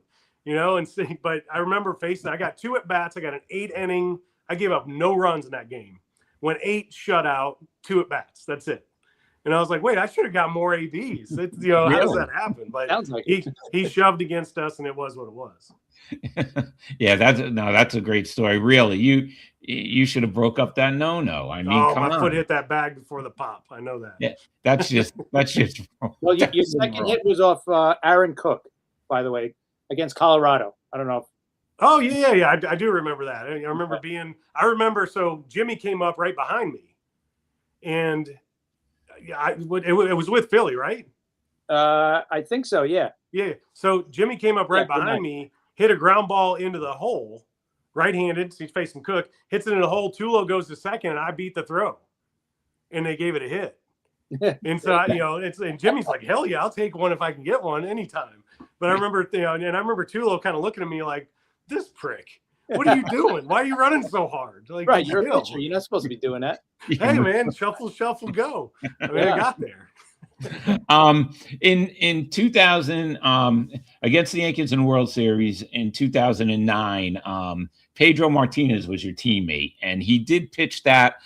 but I remember I got 2 at bats. I got an 8 inning. I gave up no runs in that game. Went 8 shutout, 2 at bats. That's it. And I was like, wait, I should have got more ABs. How does that happen? But like he shoved against us, and it was what it was. Yeah, that's a great story. Really, you should have broke up that no. I mean, my foot hit that bag before the pop. I know that. Yeah, that's just. Well, your second hit was off Aaron Cook, by the way, against Colorado. I don't know. Oh yeah. I do remember that. I remember. So Jimmy came up right behind me, and it was with Phillie, right? I think so. Yeah. Yeah. So Jimmy came up right behind me, hit a ground ball into the hole, right-handed. So he's facing Cook, hits it in the hole. Tulo goes to second, and I beat the throw, and they gave it a hit. And so and Jimmy's like, hell yeah, I'll take one if I can get one anytime. But I remember, and I remember Tulo kind of looking at me like, this prick. What are you doing? Why are you running so hard? Like, right, you're a pitcher. You're not supposed to be doing that. Hey, man, shuffle, go. I mean, I got there. In 2000, against the Yankees in the World Series in 2009, Pedro Martinez was your teammate, and he did pitch that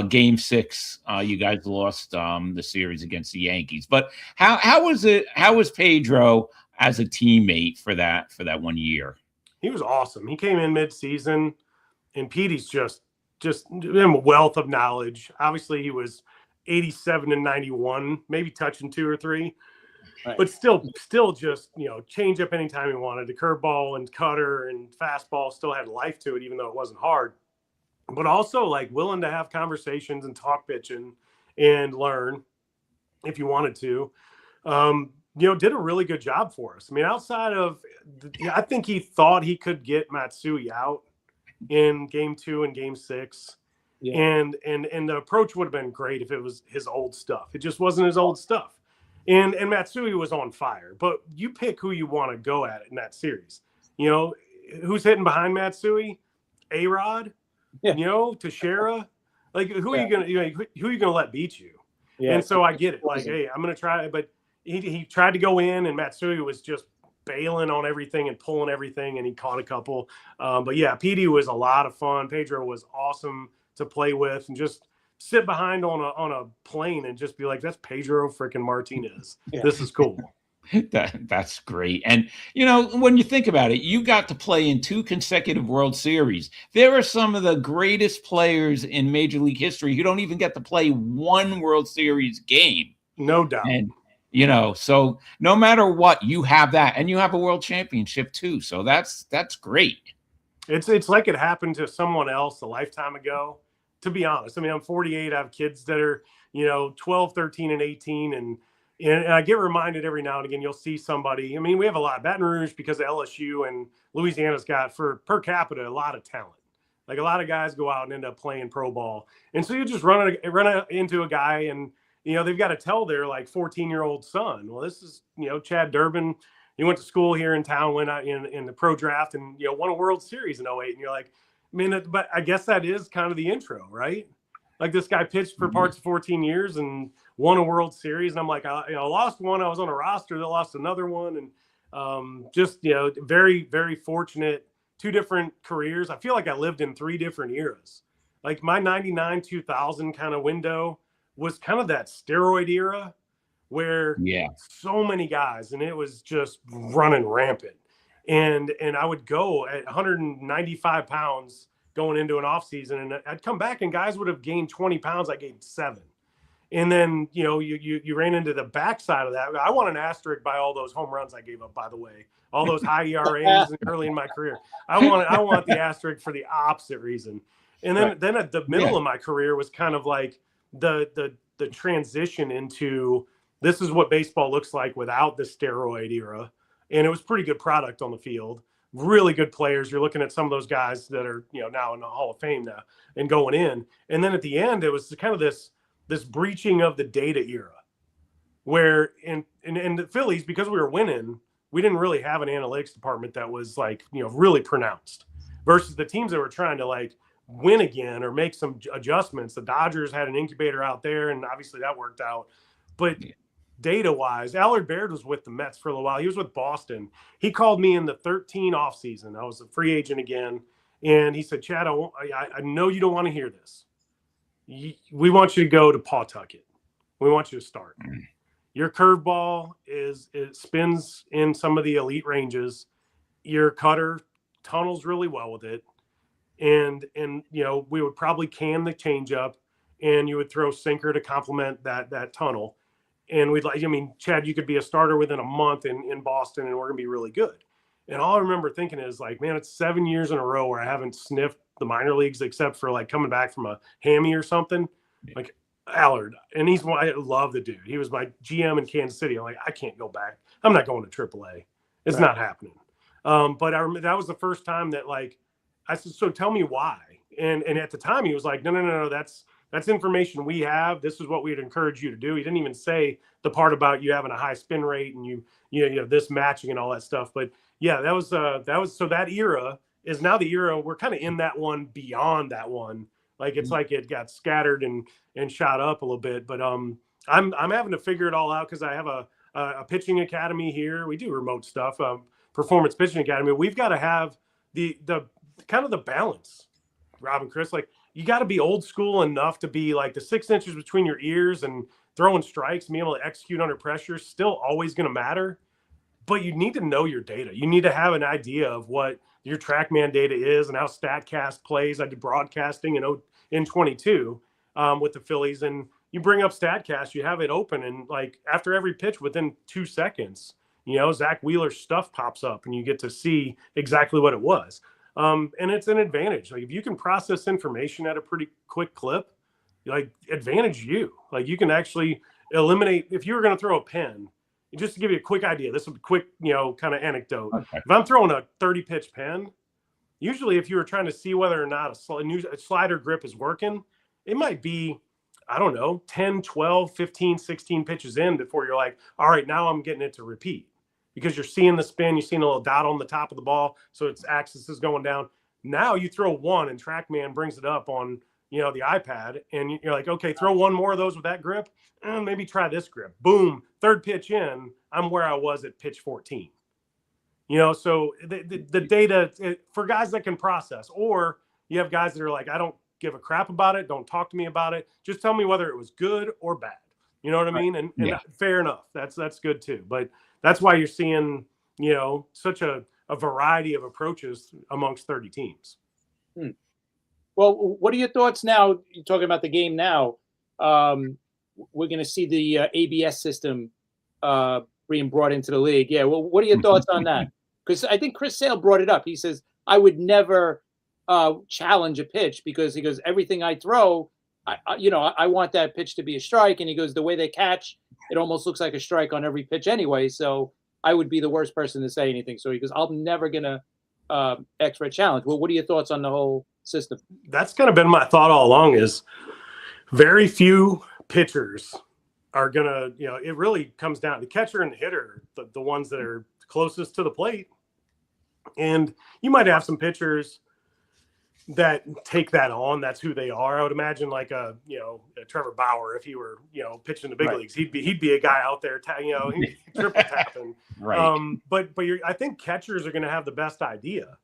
Game 6. You guys lost the series against the Yankees. But how was it? How was Pedro as a teammate for that 1 year? He was awesome. He came in mid-season, and Petey's just a wealth of knowledge. Obviously, he was 87 and 91, maybe touching 2 or 3, right. But still just, change up anytime he wanted. The curveball and cutter and fastball still had life to it, even though it wasn't hard. But also, like, willing to have conversations and talk pitching and learn if you wanted to. did a really good job for us. I mean, outside of, I think he thought he could get Matsui out in game 2 and game 6. Yeah. And the approach would have been great if it was his old stuff. It just wasn't his old stuff. And Matsui was on fire. But you pick who you want to go at in that series. Who's hitting behind Matsui? A-Rod? Yeah. Teixeira? Like, who are you gonna let beat you? Yeah. And so I get it. Like, hey, I'm gonna try, but he tried to go in, and Matsui was just bailing on everything and pulling everything, and he caught a couple. But yeah, PD was a lot of fun. Pedro was awesome to play with, and just sit behind on a plane and just be like, that's Pedro freaking Martinez. Yeah. This is cool. That's great. And, when you think about it, you got to play in 2 consecutive World Series. There are some of the greatest players in Major League history who don't even get to play 1 World Series game. No doubt. And, so no matter what, you have that, and you have a world championship too. So that's great. It's like it happened to someone else a lifetime ago, to be honest. I mean, I'm 48. I have kids that are, 12, 13, and 18. And I get reminded every now and again, you'll see somebody. I mean, we have a lot of Baton Rouge because of LSU, and Louisiana's got, for per capita, a lot of talent. Like, a lot of guys go out and end up playing pro ball. And so you just run into a guy, and, they've got to tell their, like, 14-year-old son, well, this is, Chad Durbin. He went to school here in town, went out in the pro draft, and, won a World Series in 08. And you're like, I mean, but I guess that is kind of the intro, right? Like, this guy pitched for parts of 14 years and won a World Series. And I'm like, I lost one. I was on a roster that lost another one. And just, very, very fortunate. 2 different careers. I feel like I lived in 3 different eras. Like, my 99, 2000 kind of window was kind of that steroid era where so many guys, and it was just running rampant. And I would go at 195 pounds going into an off season, and I'd come back and guys would have gained 20 pounds. I gained 7. And then, you ran into the backside of that. I want an asterisk by all those home runs I gave up, by the way, all those high ERAs early in my career. I want the asterisk for the opposite reason. And then at the middle of my career was kind of like the transition into, this is what baseball looks like without the steroid era. And it was pretty good product on the field. Really good players. You're looking at some of those guys that are, now in the Hall of Fame now and going in. And then at the end, it was kind of this breaching of the data era where in the Phillies, because we were winning, we didn't really have an analytics department that was like, really pronounced versus the teams that were trying to like win again or make some adjustments. The Dodgers had an incubator out there, and obviously that worked out. But data-wise, Allard Baird was with the Mets for a little while. He was with Boston. He called me in the 13 offseason. I was a free agent again. And he said, Chad, I know you don't want to hear this. We want you to go to Pawtucket. We want you to start. Your curveball it spins in some of the elite ranges. Your cutter tunnels really well with it. And we would probably can the changeup, and you would throw sinker to complement that tunnel. And Chad, you could be a starter within a month in Boston, and we're going to be really good. And all I remember thinking is like, man, it's 7 years in a row where I haven't sniffed the minor leagues except for like coming back from a hammy or something. Like Allard. And I love the dude. He was my GM in Kansas City. I'm like, I can't go back. I'm not going to AAA. It's not happening. But I remember that was the first time that like, I said, so tell me why. And at the time he was like, no, that's information we have. This is what we'd encourage you to do. He didn't even say the part about you having a high spin rate and you this matching and all that stuff. But yeah, that was so that era is now the era. We're kind of in that one beyond that one. Like it's like it got scattered and shot up a little bit. But I'm having to figure it all out because I have a pitching academy here. We do remote stuff, performance pitching academy. We've got to have the kind of the balance, Rob and Chris. Like, you got to be old school enough to be like the 6 inches between your ears and throwing strikes and being able to execute under pressure is still always going to matter. But you need to know your data. You need to have an idea of what your TrackMan data is and how StatCast plays. I did broadcasting in 22 with the Phillies, and you bring up StatCast, you have it open, and like after every pitch within 2 seconds, Zach Wheeler's stuff pops up and you get to see exactly what it was. And it's an advantage. Like if you can process information at a pretty quick clip, like advantage you. Like you can actually eliminate, if you were going to throw a pen just to give you a quick idea, this is a quick, kind of anecdote. Okay. If I'm throwing a 30-pitch pen, usually if you were trying to see whether or not a new slider grip is working, it might be, I don't know, 10, 12, 15, 16 pitches in before you're like, all right, now I'm getting it to repeat. Because you're seeing the spin, you're seeing a little dot on the top of the ball, so its axis is going down. Now you throw one, and TrackMan brings it up on the iPad, and you're like, okay, throw one more of those with that grip, and maybe try this grip. Boom, third pitch in, I'm where I was at pitch 14. So the data for guys that can process, or you have guys that are like, I don't give a crap about it, don't talk to me about it, just tell me whether it was good or bad. You know what I mean? And fair enough, that's good too. But that's why you're seeing, such a variety of approaches amongst 30 teams. Well, what are your thoughts now? You're talking about the game now. We're going to see the ABS system being brought into the league. Yeah. Well, what are your thoughts on that? Because I think Chris Sale brought it up. He says, I would never challenge a pitch because he goes, everything I throw, I want that pitch to be a strike. And he goes, the way they catch, it almost looks like a strike on every pitch anyway. So I would be the worst person to say anything. So he goes, I'm never going to X-ray challenge. Well, what are your thoughts on the whole system? That's kind of been my thought all along, is very few pitchers are going to, it really comes down to the catcher and the hitter, the ones that are closest to the plate. And you might have some pitchers that take that on. That's who they are. I would imagine like a Trevor Bauer, if he were, pitching the big leagues, he'd be a guy out there, triple tapping. Right. But I think catchers are going to have the best idea.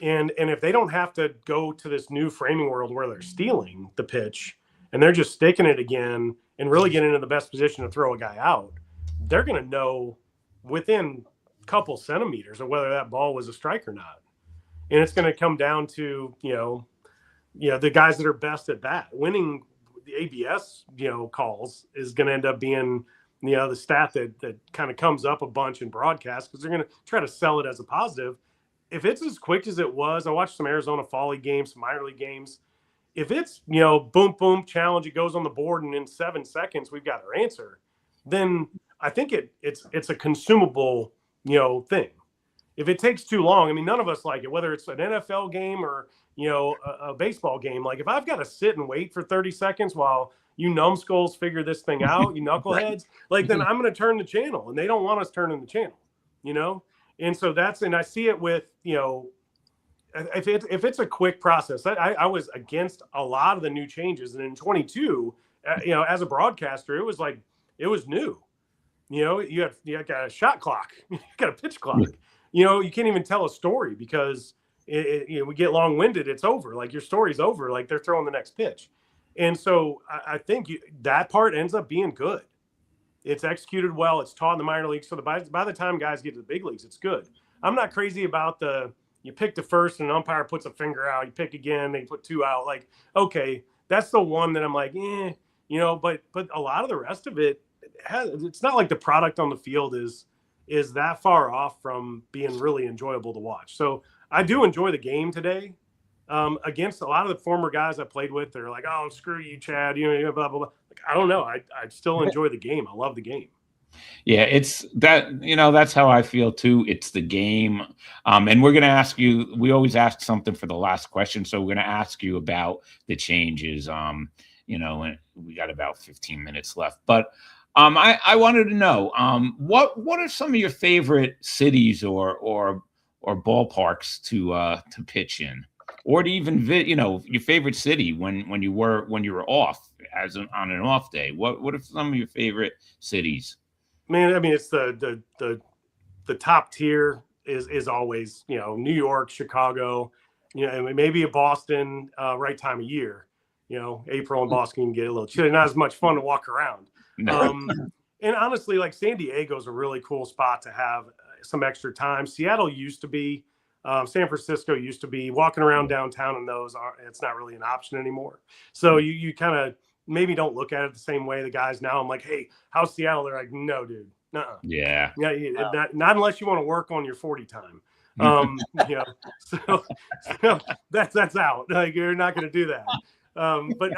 And if they don't have to go to this new framing world where they're stealing the pitch and they're just sticking it again and really getting into the best position to throw a guy out, they're going to know within a couple centimeters of whether that ball was a strike or not. And it's going to come down to, the guys that are best at that. Winning the ABS, calls is going to end up being, the stat that kind of comes up a bunch in broadcast, because they're going to try to sell it as a positive. If it's as quick as it was, I watched some Arizona Fall League games, some minor league games. If it's, boom, boom, challenge, it goes on the board, and in 7 seconds we've got our answer, then I think it's a consumable, thing. If it takes too long, I mean, none of us like it, whether it's an NFL game or, a baseball game. Like, if I've got to sit and wait for 30 seconds while you numbskulls figure this thing out, you knuckleheads, like, then I'm going to turn the channel, and they don't want us turning the channel, And so and I see it with, if it's a quick process. I was against a lot of the new changes. And in 22, as a broadcaster, it was like, it was new. You got a shot clock, you got a pitch clock. You can't even tell a story because we get long-winded. It's over. Like, your story's over. Like, they're throwing the next pitch. And so I think that part ends up being good. It's executed well. It's taught in the minor leagues. So by the time guys get to the big leagues, it's good. I'm not crazy about you pick the first and an umpire puts a finger out. You pick again, they put 2 out. Like, okay, that's the one that I'm like, but a lot of the rest of it, it's not like the product on the field is that far off from being really enjoyable to watch. So I do enjoy the game today. Against a lot of the former guys I played with, they're like, "Oh, screw you, Chad," blah blah blah. Like, I don't know. I still enjoy the game. I love the game. Yeah, it's that, that's how I feel too. It's the game. And we're going to ask you, we always ask something for the last question. So we're going to ask you about the changes. And we got about 15 minutes left, but I wanted to know, what are some of your favorite cities or ballparks to pitch in, or to even your favorite city when you were off on an off day? What are some of your favorite cities? Man, I mean, it's the top tier is always, New York, Chicago, maybe Boston, right time of year. April in Boston can get a little chilly, not as much fun to walk around. No. And honestly, like, San Diego is a really cool spot to have some extra time. Seattle used to be, San Francisco used to be. Walking around downtown in those, it's not really an option anymore. So you kind of maybe don't look at it the same way. The guys now, I'm like, hey, how's Seattle? They're like, no, dude. Nuh-uh. Yeah. Not unless you want to work on your 40 time. So that's out. Like, you're not going to do that. But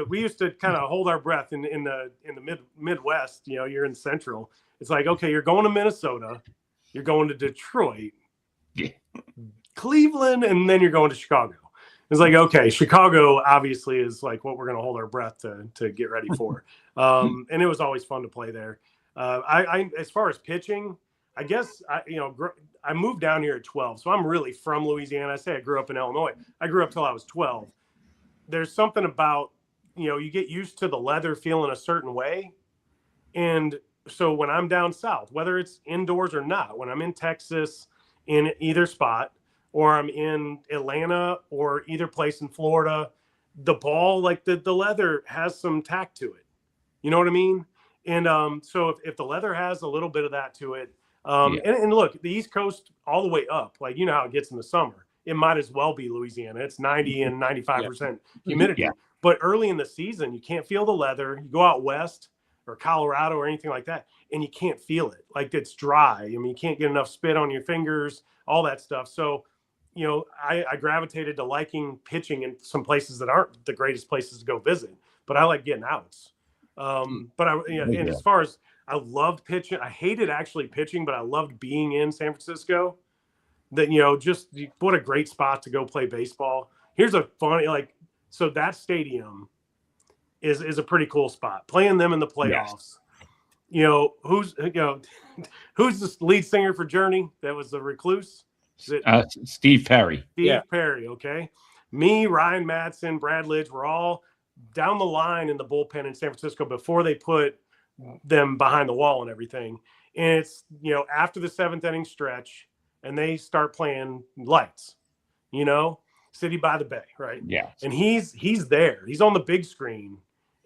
we used to kind of hold our breath in the Midwest. You know, you're in Central. It's like, okay, you're going to Minnesota, you're going to Detroit, Yeah. Cleveland, and then you're going to Chicago. It's like, okay, Chicago obviously is like what we're going to hold our breath to get ready for. And it was always fun to play there. I as far as pitching, I guess I moved down here at 12, so I'm really from Louisiana. I say I grew up in Illinois. I grew up till I was 12. There's something about, you get used to the leather feeling a certain way. And so when I'm down south, whether it's indoors or not, when I'm in Texas in either spot, or I'm in Atlanta or either place in Florida, the ball, like the leather has some tact to it. You know what I mean? And so if the leather has a little bit of that to it, and look, the East Coast all the way up, like, you know how it gets in the summer. It might as well be Louisiana. It's 90 and 95% humidity. Yeah. But early in the season, you can't feel the leather. You go out west or Colorado or anything like that, and you can't feel it. Like, it's dry. I mean, you can't get enough spit on your fingers, all that stuff. So, I gravitated to liking pitching in some places that aren't the greatest places to go visit, but I like getting outs. But and as far as I loved pitching, I hated actually pitching, but I loved being in San Francisco. That, just what a great spot to go play baseball. Here's a funny, so that stadium is a pretty cool spot. Playing them in the playoffs. Yes. Who's the lead singer for Journey? That was the Recluse. Steve Perry. Steve Perry, okay. Me, Ryan Madsen, Brad Lidge, we're all down the line in the bullpen in San Francisco before they put them behind the wall and everything. And it's, after the 7th inning stretch, and they start playing Lights, City by the Bay, right? Yeah. And he's there. He's on the big screen,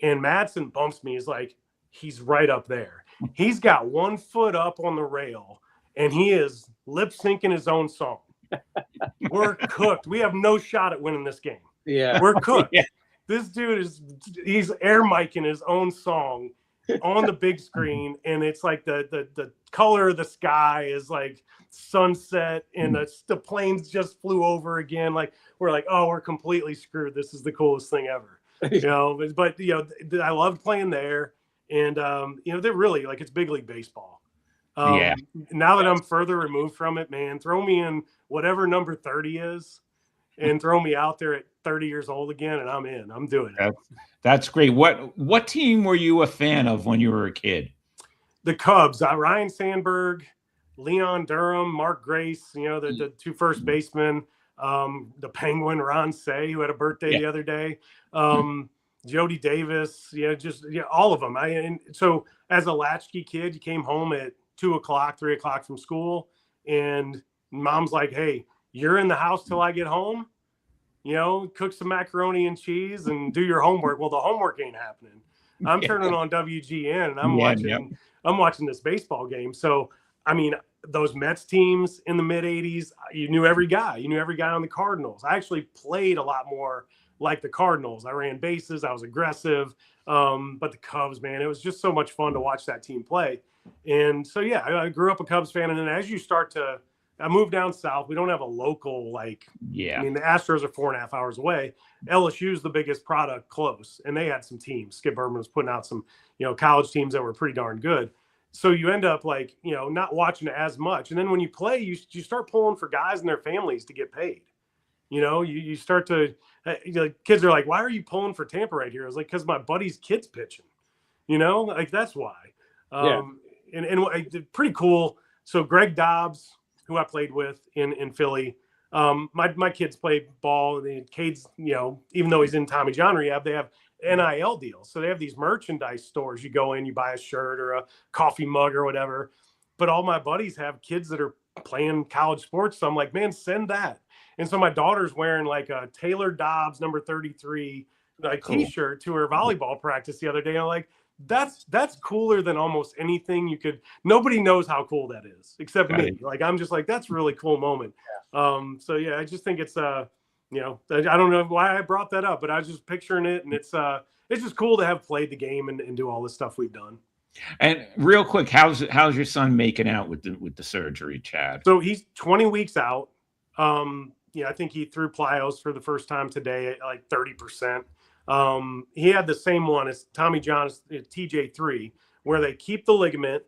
and Madsen bumps me. He's right up there. He's got one foot up on the rail, and he is lip syncing his own song. We're cooked. We have no shot at winning this game. Yeah. We're cooked. Yeah. This dude he's air micing his own song on the big screen, and it's like the color of the sky is like sunset, and the planes just flew over again. Like, we're like, oh, we're completely screwed. This is the coolest thing ever. But I loved playing there, and they're really like, it's big league baseball. Now that I'm further removed from it, man, throw me in whatever number 30 is and throw me out there at 30 years old again, and I'm in. I'm doing it. That's great. What team were you a fan of when you were a kid? The Cubs. Ryan Sandberg, Leon Durham, Mark Grace, the two first basemen, the Penguin, Ron Say, who had a birthday the other day, Jody Davis, all of them. So as a latchkey kid, you came home at 2 o'clock, 3 o'clock from school, and mom's like, hey, you're in the house till I get home, cook some macaroni and cheese and do your homework. Well, the homework ain't happening. I'm turning on WGN, and I'm watching this baseball game. So, I mean, those Mets teams in the mid 80s, you knew every guy. You knew every guy on the Cardinals. I actually played a lot more like the Cardinals. I ran bases. I was aggressive. But the Cubs, man, it was just so much fun to watch that team play. And so, I grew up a Cubs fan. And then as you start to, I moved down south. We don't have a local, I mean, the Astros are 4.5 hours away. LSU is the biggest product close. And they had some teams. Skip Berman was putting out some, college teams that were pretty darn good. So you end up not watching it as much. And then when you play, you start pulling for guys and their families to get paid. You start to, kids are like, why are you pulling for Tampa right here? I was like, because my buddy's kid's pitching, that's why. And pretty cool. So Greg Dobbs, who I played with in Philly, my kids play ball. The kids, even though he's in Tommy John rehab, they have NIL deals. So they have these merchandise stores. You go in, you buy a shirt or a coffee mug or whatever. But all my buddies have kids that are playing college sports. So I'm like, man, send that. And so my daughter's wearing like a Taylor Dobbs number 33 t-shirt to her volleyball practice the other day. And I'm like, that's cooler than almost anything you could. Nobody knows how cool that is except me. Like, I'm just like, that's a really cool moment. I just think it's I don't know why I brought that up, but I was just picturing it, and it's just cool to have played the game and do all the stuff we've done. And real quick, how's your son making out with the surgery, Chad? So he's 20 weeks out. I think he threw plyos for the first time today at like 30%. He had the same one as Tommy John's TJ3, where they keep the ligament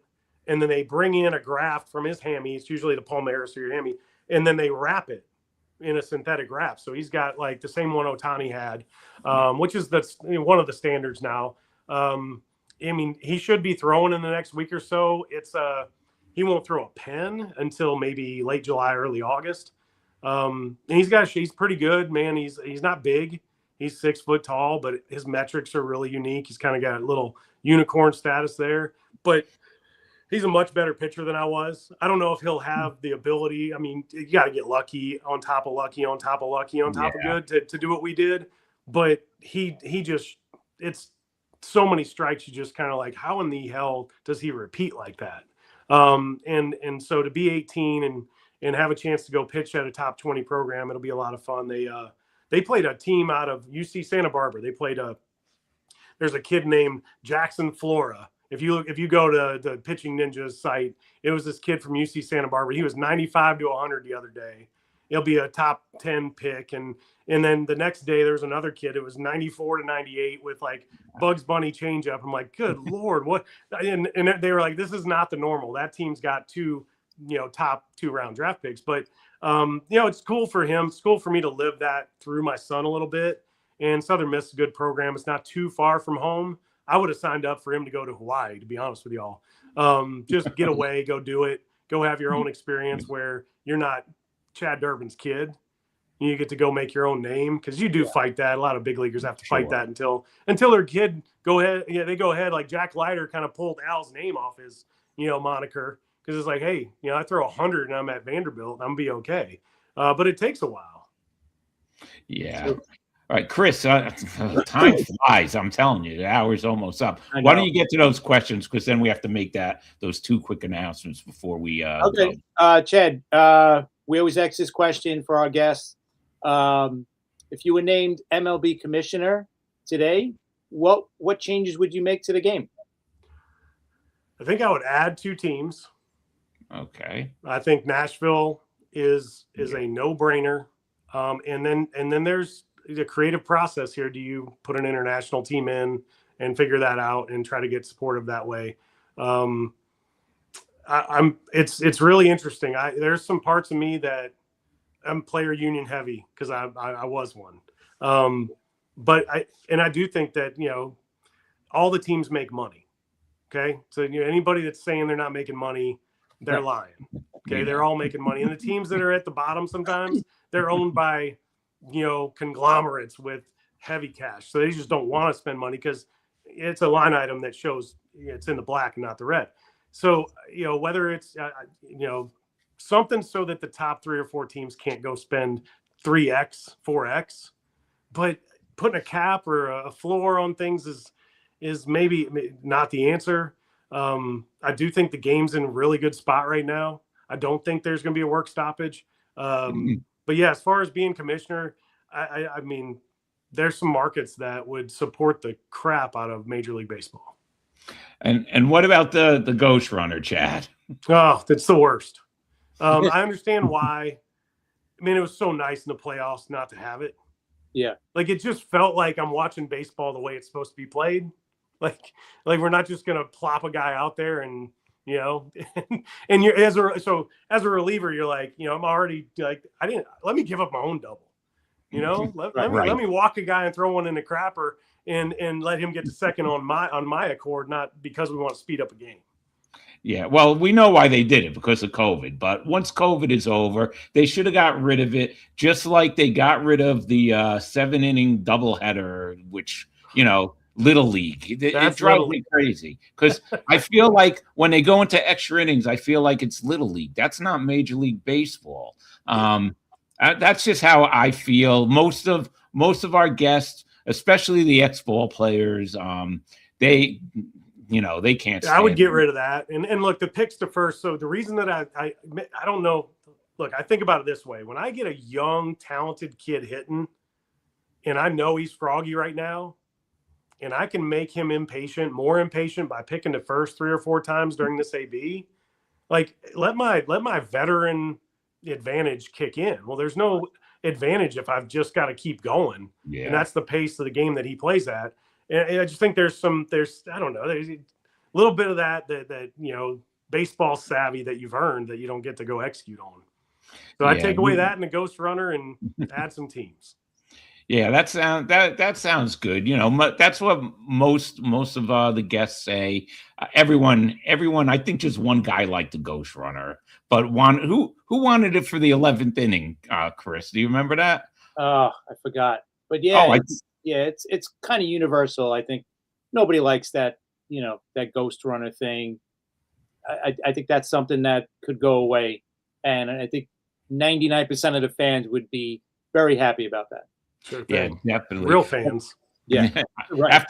and then they bring in a graft from his hammy. It's usually the palmaris or your hammy, and then they wrap it in a synthetic graft. So he's got like the same one Otani had, which is one of the standards now. I mean, he should be throwing in the next week or so. He won't throw a pen until maybe late July, early August. And he's pretty good, man. He's not big. He's 6 foot tall, but his metrics are really unique. He's kind of got a little unicorn status there, but he's a much better pitcher than I was. I don't know if he'll have the ability. I mean, you got to get lucky on top of lucky on top of lucky on top of good to do what we did. But he just, it's so many strikes. You just kind of like, how in the hell does he repeat like that? And so to be 18 and have a chance to go pitch at a top 20 program, it'll be a lot of fun. They played a team out of UC Santa Barbara. There's a kid named Jackson Flora. If you go to the Pitching Ninjas site, it was this kid from UC Santa Barbara. He was 95 to 100 the other day. He'll be a top 10 pick. And then the next day there was another kid. It was 94 to 98 with like Bugs Bunny changeup. I'm like, good Lord, what? And they were like, this is not the normal. That team's got two, top 2-round draft picks. But it's cool for him. It's cool for me to live that through my son a little bit. And Southern Miss is a good program. It's not too far from home. I would have signed up for him to go to Hawaii, to be honest with y'all. Just get away, go do it. Go have your own experience where you're not Chad Durbin's kid. You get to go make your own name, because you do fight that. A lot of big leaguers have to fight that until their kid go ahead. Yeah, they go ahead. Like Jack Leiter kind of pulled Al's name off his moniker, because it's like, hey, I throw 100 and I'm at Vanderbilt, I'm gonna be okay. But it takes a while. Yeah. All right, Chris, time flies. I'm telling you, the hour's almost up. Why don't you get to those questions, because then we have to make those 2 quick announcements before we okay. Chad, we always ask this question for our guests. If you were named MLB commissioner today, what changes would you make to the game? I think I would add 2 teams. Okay. I think Nashville is a no-brainer. And then there's the creative process here. Do you put an international team in and figure that out and try to get supportive that way? It's really interesting. There's some parts of me that I'm player union heavy, because I was one. But I do think that, all the teams make money. Okay. So anybody that's saying they're not making money, they're lying. Okay. They're all making money. And the teams that are at the bottom, sometimes they're owned by, conglomerates with heavy cash. So they just don't want to spend money, because it's a line item that shows it's in the black and not the red. So, whether it's, something so that the top 3 or 4 teams can't go spend 3x, 4x, but putting a cap or a floor on things is maybe not the answer. I do think the game's in a really good spot right now. I don't think there's going to be a work stoppage. But yeah, as far as being commissioner, I mean, there's some markets that would support the crap out of Major League Baseball. And what about the ghost runner, Chad? Oh, that's the worst. I understand why. I mean, it was so nice in the playoffs not to have it. Yeah. Like, it just felt like I'm watching baseball the way it's supposed to be played. Like we're not just going to plop a guy out there and, and you're as a reliever, you're like, I'm already like, let me give up my own double, let me walk a guy and throw one in the crapper and let him get to second on my accord, not because we want to speed up a game. Yeah, well, we know why they did it, because of COVID. But once COVID is over, they should have got rid of it, just like they got rid of the 7-inning doubleheader, which, Little League. It drives me crazy, because I feel like when they go into extra innings, I feel like it's Little League. That's not Major League Baseball. That's just how I feel. Most of our guests, especially the ex-ball players, they can't. I would get rid of that. And look, the picks to first. So the reason that I don't know. Look, I think about it this way: when I get a young, talented kid hitting, and I know he's froggy right now, and I can make him more impatient by picking the first 3 or 4 times during this AB, like let my veteran advantage kick in. Well, there's no advantage if I've just got to keep going. Yeah. And that's the pace of the game that he plays at. And I just think there's I don't know, there's a little bit of that baseball savvy that you've earned that you don't get to go execute on. So I take away that and a ghost runner and add some teams. Yeah, that sounds good. That's what most of the guests say. Everyone. I think just one guy liked the ghost runner, but who wanted it for the 11th inning? Chris, do you remember that? Oh, I forgot. But yeah, Oh, it's kind of universal. I think nobody likes that that ghost runner thing. I think that's something that could go away, and I think 99% of the fans would be very happy about that. Sure thing. Yeah, definitely. Real fans. Yeah. Right. I have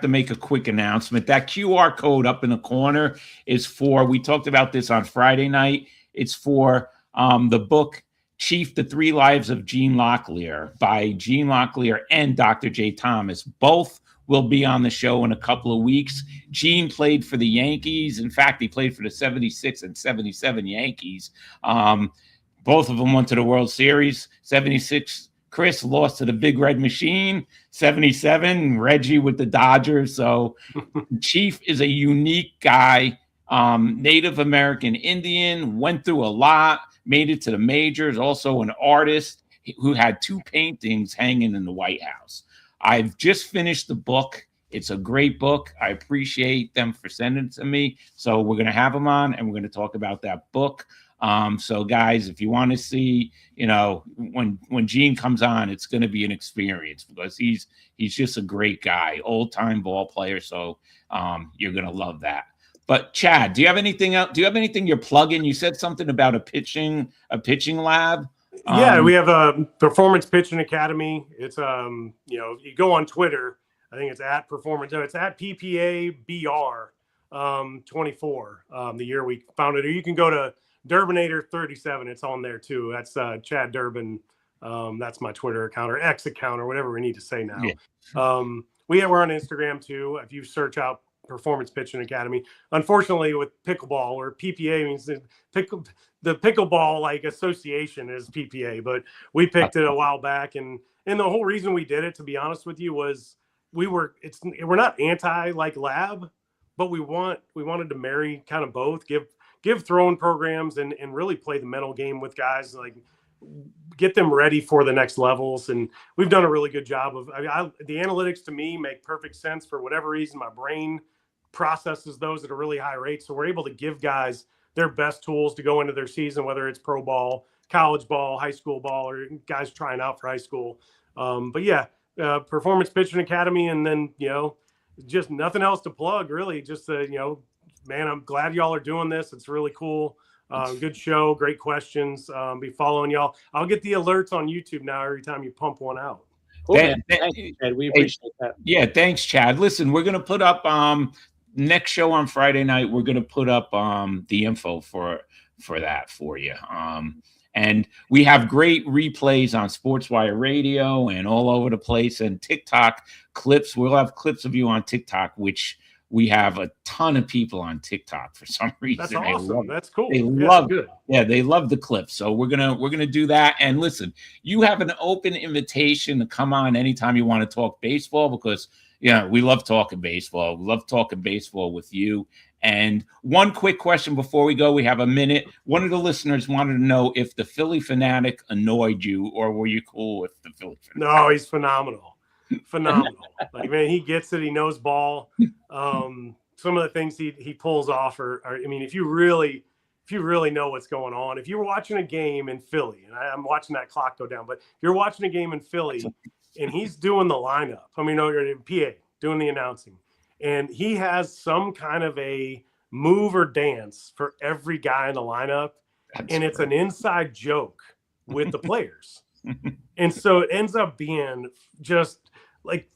to make a quick announcement. That QR code up in the corner is for, we talked about this on Friday night. It's for the book Chief, The 3 Lives of Gene Locklear by Gene Locklear and Dr. J. Thomas. Both will be on the show in a couple of weeks. Gene played for the Yankees. In fact, he played for the 76 and 77 Yankees. Both of them went to the World Series. 76, Chris lost to the Big Red Machine. 77, Reggie with the Dodgers. So Chief is a unique guy, Native American Indian, went through a lot, made it to the majors, also an artist who had 2 paintings hanging in the White House. I've just finished the book. It's a great book. I appreciate them for sending it to me. So we're going to have him on, and we're going to talk about that book. So guys, if you want to see, when Gene comes on, it's going to be an experience because he's just a great guy, old time ball player. So you're going to love that. But Chad, do you have anything else? Do you have anything you're plugging? You said something about a pitching lab. Yeah, we have a Performance Pitching Academy. It's you go on Twitter. I think it's at Performance. No, it's at PPABR 24. The year we founded it. Or you can go to Durbinator 37. It's on there too. That's Chad Durbin. That's my Twitter account or X account or whatever we need to say now. Yeah. We're on Instagram too. If you search out Performance Pitching Academy. Unfortunately, with pickleball, or PPA means the pickleball association is PPA, but we picked it a while back, and the whole reason we did it, to be honest with you, was we're not anti lab, but we wanted to marry kind of both, give throwing programs and really play the mental game with guys, get them ready for the next levels. And we've done a really good job of the analytics to me make perfect sense. For whatever reason, my brain processes those at a really high rate. So we're able to give guys their best tools to go into their season, whether it's pro ball, college ball, high school ball, or guys trying out for high school. But yeah, Performance Pitching Academy. And then, just nothing else to plug really. Just, man, I'm glad y'all are doing this. It's really cool. Good show. Great questions. Be following y'all. I'll get the alerts on YouTube now every time you pump one out. Cool, thank you, Chad. We appreciate that. Yeah, thanks, Chad. Listen, we're going to put up next show on Friday night. We're going to put up the info for that for you. And we have great replays on SportsWire Radio and all over the place, and TikTok clips. We'll have clips of you on TikTok, which we have a ton of people on TikTok for some reason. That's awesome. That's cool. They love it. Yeah, they love the clips. So we're gonna do that. And listen, you have an open invitation to come on anytime you want to talk baseball, because we love talking baseball. We love talking baseball with you. And one quick question before we go, we have a minute. One of the listeners wanted to know if the Philly Fanatic annoyed you, or were you cool with the Philly Fanatic? No, he's phenomenal. Phenomenal. Man, he gets it. He knows ball. Some of the things he pulls off are if you really know what's going on, if you were watching a game in Philly, and I'm watching that clock go down, but if you're watching a game in Philly and he's doing the lineup, you're PA doing the announcing, and he has some kind of a move or dance for every guy in the lineup. It's an inside joke with the players. And so it ends up being just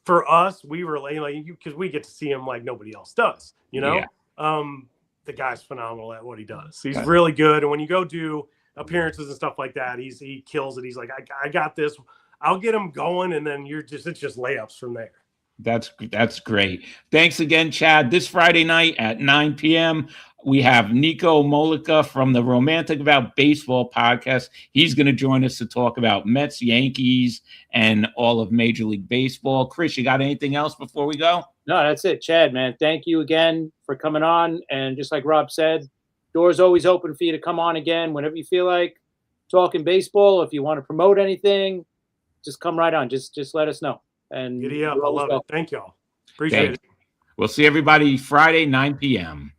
for us, we relate because we get to see him like nobody else does, Yeah. The guy's phenomenal at what he does. He's really good. And when you go do appearances and stuff like that, he kills it. He's like, I got this. I'll get him going. And then it's just layups from there. That's great. Thanks again, Chad. This Friday night at 9 p.m., We have Nico Molica from the Romantic About Baseball podcast. He's going to join us to talk about Mets, Yankees, and all of Major League Baseball. Chris, you got anything else before we go? No, that's it. Chad, man, thank you again for coming on. And just like Rob said, door's always open for you to come on again whenever you feel like talking baseball. If you want to promote anything, just come right on. Just let us know. And Giddy up. I love it. Thank y'all. Appreciate it. We'll see everybody Friday, 9 p.m.